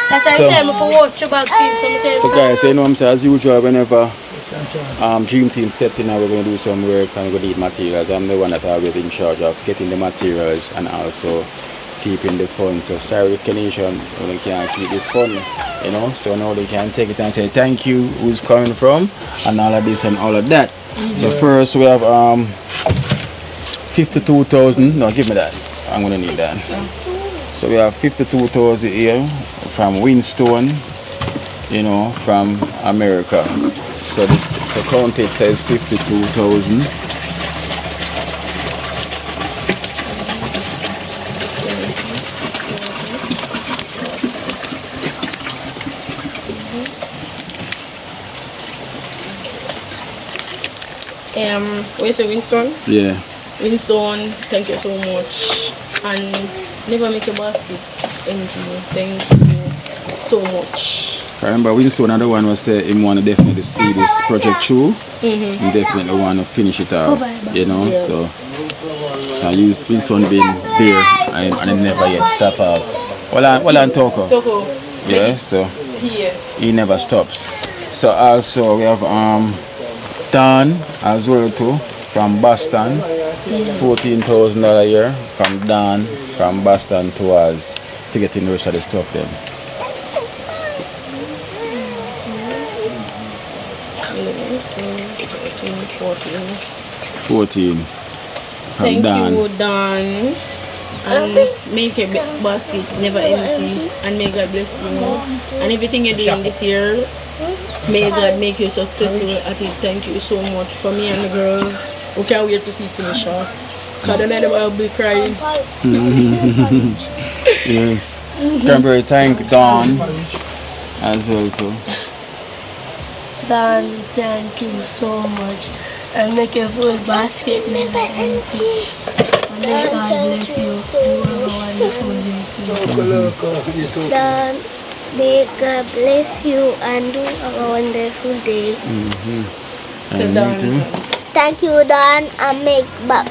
That's why I tell me for watch your back team. So guys, you know what I'm saying, as usual, whenever Dream Team stepped in and we're going to do some work and we're going to need materials, I'm the one that I'll be in charge of getting the materials and also keeping the fun. So sorry with Canadian, we can't keep this fun, you know, so now they can take it and say thank you, who's coming from, and all of this and all of that. So first we have 52,000, no, give me that, I'm going to need that. So we have 52,000 here from Winstone, you know, from America. So this count it says 52,000. Where's the Winstone? Yeah. Winstone, thank you so much. And never make a basket empty. Thank you so much. I remember Winstone, another one was saying he want to definitely see this project through. He definitely want to finish it off, you know. Yeah. So I used Winstone being there and it never yet stop off. Well, I'm Toko. Yeah, so he never stops. So also we have Dan as well too from Boston. $14,000 a year from Dan from Boston to us to get in the rest of the stuff then. 14 from Thank Dan. you, Dan. And make a basket never empty. And may God bless you. And everything you're doing this year, may God make you successful at it. Thank you so much for me and the girls. We can't wait to see it finish off. Because then I'll be crying. Yes. Cranberry, thank Dawn as well too. Dan, thank you so much. And make your full basket never empty. And may God bless you. You have a wonderful day too. Dan, may God bless you and do a wonderful day. And you too. Thank you, Dan, and make God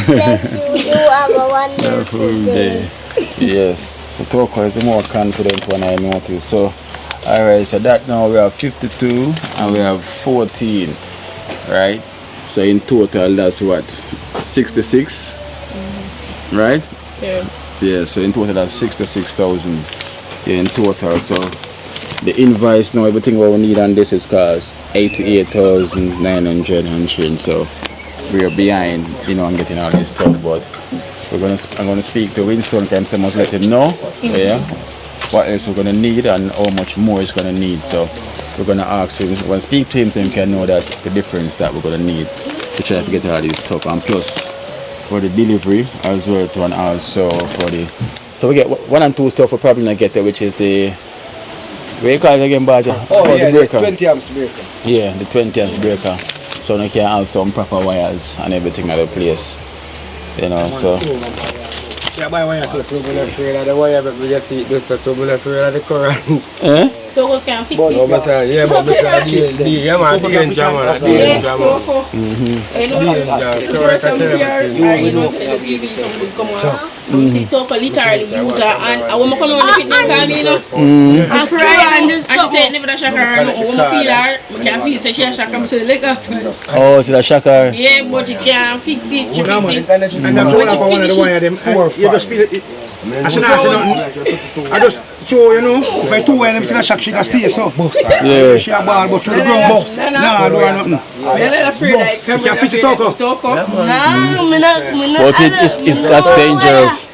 bless you. Do have a wonderful day. Yes. So Toko is the more confident one I noticed. So alright, so that now we have 52 and we have 14. Right? So in total that's what? 66? Right? Yeah. Yeah, so in total that's 66,000 in total. So the invoice now, everything what we need on this is cost 88,900. So we're behind, you know, on getting all this stuff, but I'm gonna speak to Winston and I must let him know. Yeah. what else we're gonna need and how much more it's gonna need. So we're gonna ask him, when speak to him so he can know that the difference that we're gonna need to try to get all this stuff, and plus for the delivery as well to, and also for the, so we get 1 and 2 stuff we're probably gonna get there, which is the, what you call it again, Baja? Yeah, the breaker. 20 amps breaker. Yeah, the 20 amps breaker. So we can have some proper wires and everything at the place. You know, so. Yeah, buy wire to the wire, but we just see this to the current. Eh? Toko can fix But it. yeah, but the man, the jama. First time this year, you know, for the TV, somebody come on. See, Toko literally use her, and I want to come on the fitness call, you know. And she said, never that shock her, I want to feel her. I can't feel, so she a shock her, so leg up. Oh, she's a shocker. Yeah, but you can't fix it, she fix it. And I'm showing up on one of the wire them. You just feel it. I should not say nothing. I just show, you know, if I 2 wire them, still a shock, she can stay so. Yeah. She a ball, but through the ground. Nah, I don't want nothing. You're not afraid that You can fix it, Toko. But that's dangerous.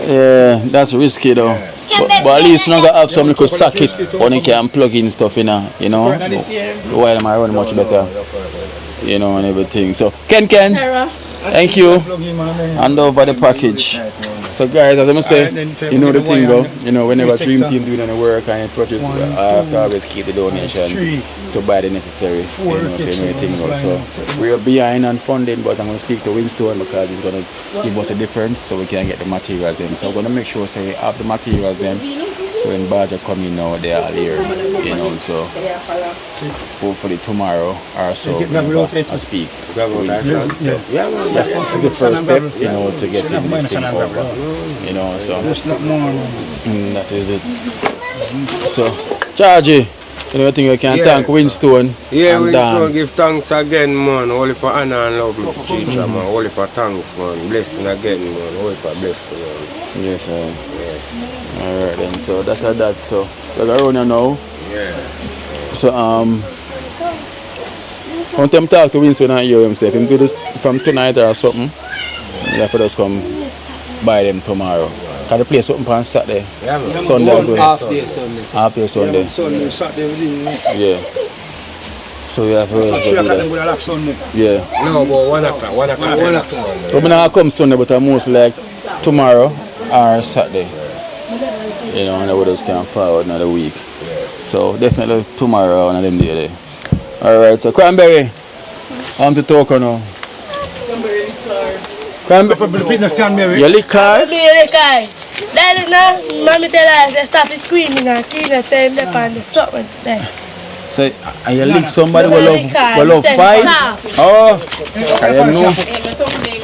Yeah, that's risky though. But at least you're not gonna have some little socket when you can plug in stuff in, you know. While am I running much better, you know, and everything. So Ken, thank you. Hand over the package. So guys, as I must say, you know the thing though, you know, whenever Dream Team doing any work and project, I have to always keep the donation to buy the necessary, you know, so everything goes. So we're behind on funding, but I'm going to speak to Winston because he's going to give us a difference so we can get the materials then. So I'm going to make sure say have the materials then, so when Badger come in now, they are here, you know, so hopefully tomorrow or so I speak to Winston. So yes, this is the first step, you know, to get this thing over, you know, so that is it. So, Chargy, you know, I think we can thank Winston. Yeah, Winston, give thanks again, man. Only for honor and love, my teacher, man. Only for thanks, man. Blessing again, man. Only for blessing, man. Yes, sir. Yes. Alright then, so that's that. So, we're going to now. Yeah. So, I want them to talk to Winston and hear himself. Him do this from tonight or something. You have to just come buy them tomorrow. Can the place open on Saturday? Yeah, man. Sunday as well? Half day Sunday. Half day Sunday. Sunday, Saturday, we didn't. Yeah. So we have to go do that. Sunday. Yeah. No, but 1 o'clock. 1 o'clock. 1 o'clock. So I'm not come Sunday, but I'm most like tomorrow or Saturday. You know, and I would just can forward another week. So definitely tomorrow one of them day. Alright, so Cranberry. I'm to talk now. Cranberry. You lick car? Daddy, now, mommy tell us to stop screaming and clean and say him up on the something there. So, and you lick somebody who love fight? Oh, I know.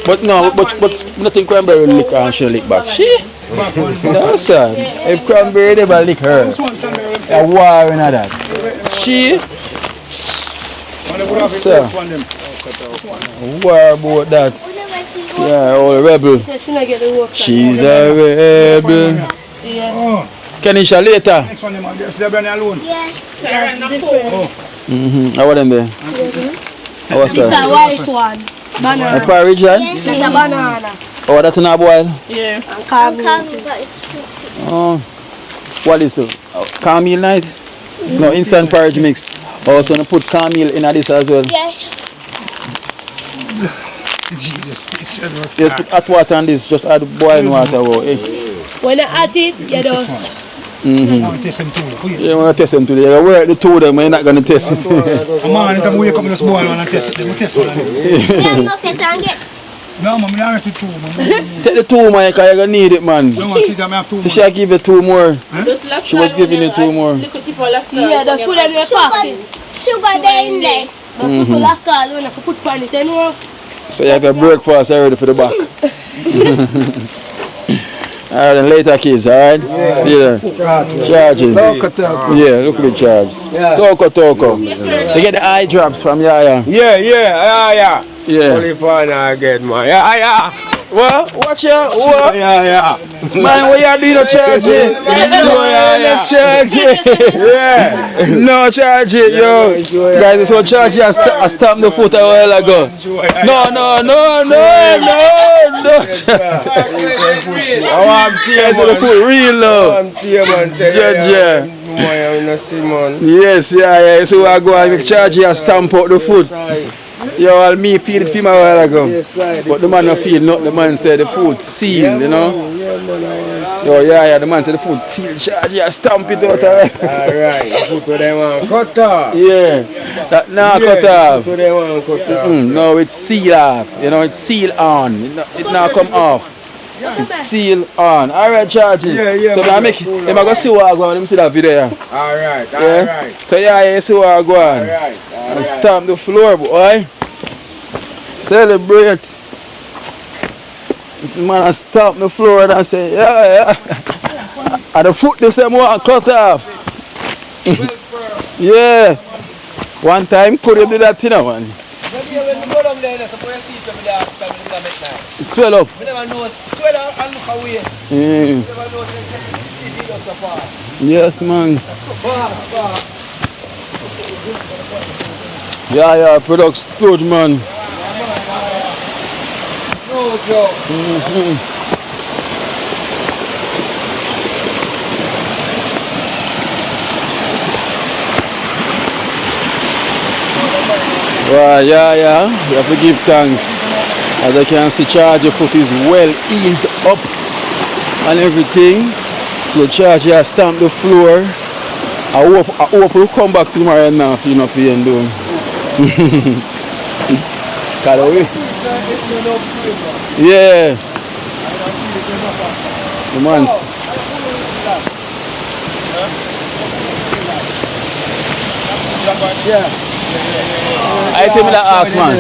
But no, but nothing Cranberry will lick her and she'll lick back. She? No, sir. If Cranberry never lick her, a war in that. She? Yes, sir. War about that. Yeah, all rebel. She's a rebel. Yeah. Kenisha later. Next one, just leave them alone. How are them there? How was This is that? a white one. Banana. A porridge, right? It's a banana. Oh, that's an boil? Yeah. I'm coming, but it's fixing. Oh. What is the cornmeal night? No, instant porridge mix. Oh, so you put cornmeal in this as well? Yeah. Just put hot water on this, just add boiling water. When you add it, you just... Yeah, I want to test them today. I work the two of them, I'm not going to test it. Man, if I wake up and just boil and test it, we test it. No, man, I have to two, man. Take the two, man, because you're going to need it, man. No, man, I have two. So she'll give you 2 more. She was giving you 2 more. Yeah, just put them in your pocket. Sugar there in there. Just put last call when you put pan it anywhere. So you have your breakfast already for the back. Alright, then later kids, alright? See you there. Charging. Yeah, look at the charge. Toko. You get the eye drops from Yaya. Yeah. Only for honor again, man. Yeah. What? Watch out. What? Yeah. Man, what you doing? No charge it. No charge it. Yeah. No charge it, yo. Guys, this one charge it. I stamped the foot a while ago. No. I want Guys, the foot real low. I'm tear, man. Judge. Man. Yes, yeah. So I go and charge it and stamp out the foot. Yo, I'll me feel it for him a while ago. But the man no feel nothing. The man said the foot sealed, you know. Yo, yeah, the man said the foot sealed. Charge it and stamp it out. Alright, the foot to them one cut off. Yeah, that now cut off. To them one cut off. No, it's seal off. You know, it's seal on. It now come off. It's seal on. Alright, charge it. Yeah, so now make him go see what I go on. Let me see that video. Yeah. Alright. So yeah, you see what I go on. And stamp the floor, boy. Celebrate. This man has stamped the floor and I say, yeah. And the foot the same one cut off. Yeah. One time could you do that, you know, man? It swell up. Yes, man. Yeah, products good, man. Well, yeah, you have to give thanks. As I can see, charge your foot is well healed up and everything. So charge your stamp the floor. I hope we'll come back tomorrow now if you're not paying doing. Yeah. The man's. I tell me that ask, man.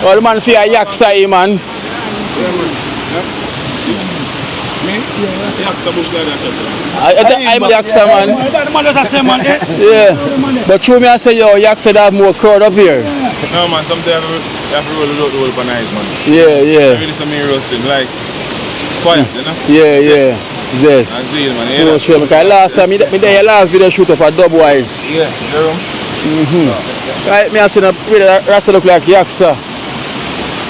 Oh, the man for a yakster, man. I'm a yakster, man. Yeah. But true me, I say, yo, yakster that have more crowd up here. No, man, sometimes you have to roll the whole for nice, man. Yeah. Really some roasting, like, quiet, you know? Yeah. Yes. And zeal, man. No, sure, because last time, me there last video shoot up at Dubwise. Yeah, Jerome. Right, me I see that really Rasta look like yakster.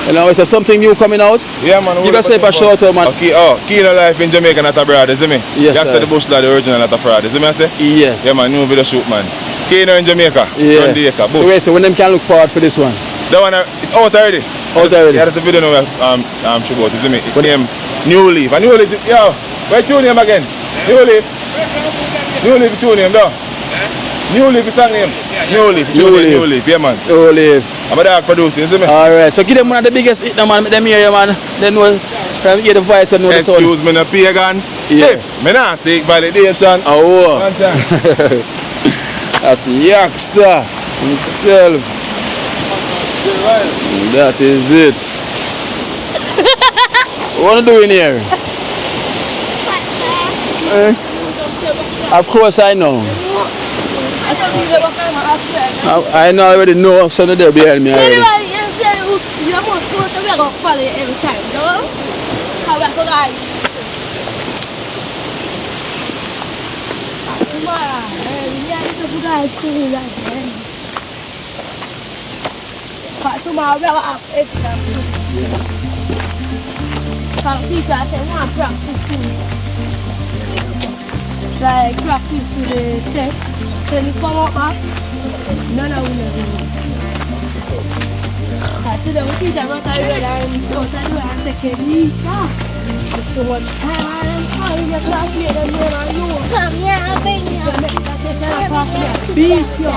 You know, is there something new coming out? Yeah, man. Give us a shout out, man. Okay, Keen Life in Jamaica, not abroad, is me? Yes, Yakster the bush, the original, not a fraud, is me, I say? Yes. Yeah, man, new video shoot, man. Keen in Jamaica, yeah. Jamaica, so wait, so when them can look forward for this one? That one, it's out already. Yeah, there's a video now, shoot about, is me? It name New Leaf. And New Leaf, yo, where tune name again? New Leaf. New Leaf, tune name, though. New Leaf is song name. New Leaf, yeah, man. New Leaf. I'm a dog producing, see me? Alright, so give them one of the biggest hit, man. Them here, man. They know, hear the voice and know the sound. Excuse me, no pagans. Yeah. Me not seek validation. Oh, that's yakster himself. That is it. What are you doing here? Of course I know. I know, I already know something there behind me already. Like practice to the set. So you come up back, none of them will today we teach about how to do and second so much time and how you class me and you come here, bring you. Beat you.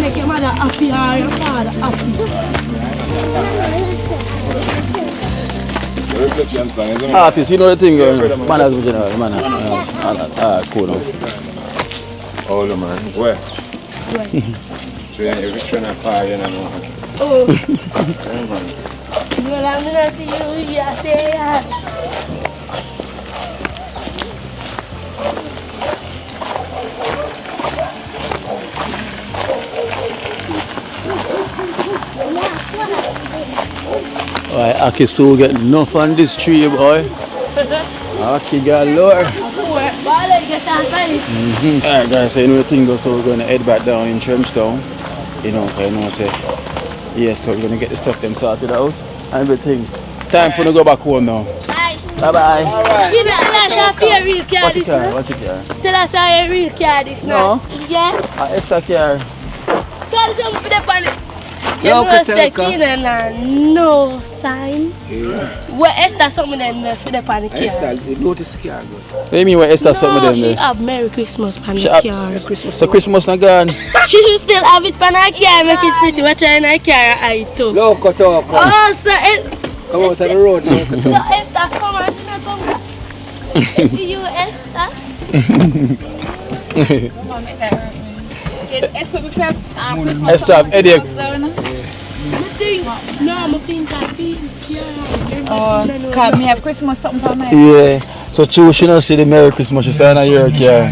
Make your mother happy or your father happy. Artist, you know the thing, man has general, man. Cool now. Oh, man. Where? Trying to party, you know. Oh. Well, I'm going to see you here, stay here. Yeah, Aki so get enough on this tree, boy. Aki got lower. Alright guys, so you know the thing goes, so we're going to head back down in Trenchtown. You know, say, yeah, so we're going to get the stuff them sorted out and everything. Time for to go back home now. Bye bye. Right. Tell us how your real car is now. What you car? Tell us how your real car is now. Yeah? Extra car. So I'll jump for the pan. You know, second and no sign. Where Esther some of them for the pan car. Esther, you notice the car. What do you mean where Esther some of them she there? have Merry Christmas pan the car. So Christmas not gone? She should still have it pan her car, make it pretty. Watch her in her car I too. Look, cut off. Oh, so it... Come out of the road now. So Esther, come on, come back. Is it you, Esther? Esther have headache. No, I'm a pink and pink. Oh, can me have Christmas something for me? Yeah. So true, she don't see the Merry Christmas, she say on your car.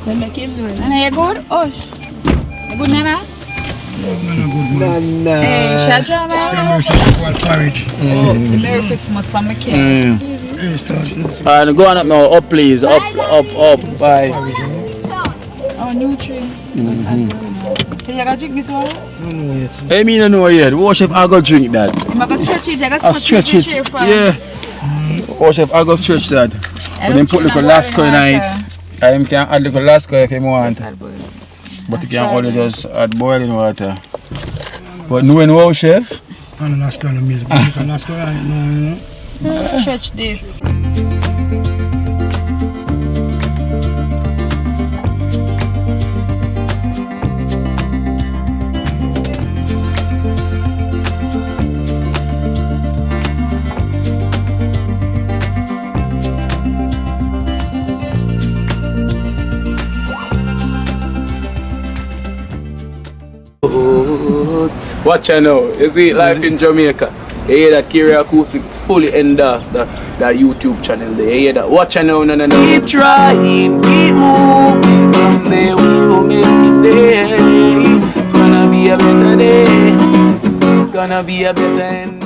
Then make him know. And you good? Oh, you good, Nana? Nana. Hey, shall Porridge. Oh, Merry Christmas for my kid. Alright, go on up now, up please, up, bye. Oh, new tree. So you gotta drink this water? I mean I know yet, watch if I go drink that. I'm gonna stretch it, I gotta stretch it, yeah. Watch if I go stretch that. But then put the Lasco in it. I can add the Lasco if you want. But you can only just add boiling water. But knowing how, chef? I'm not going to milk. I'm not going to stretch this. Watch out now, you see life in Jamaica. You hear that Kerry Acoustics fully endorsed that YouTube channel there. You hear that? Watch out now, no. Keep trying, keep moving. Someday we will make it there. It's gonna be a better day. Gonna be a better end.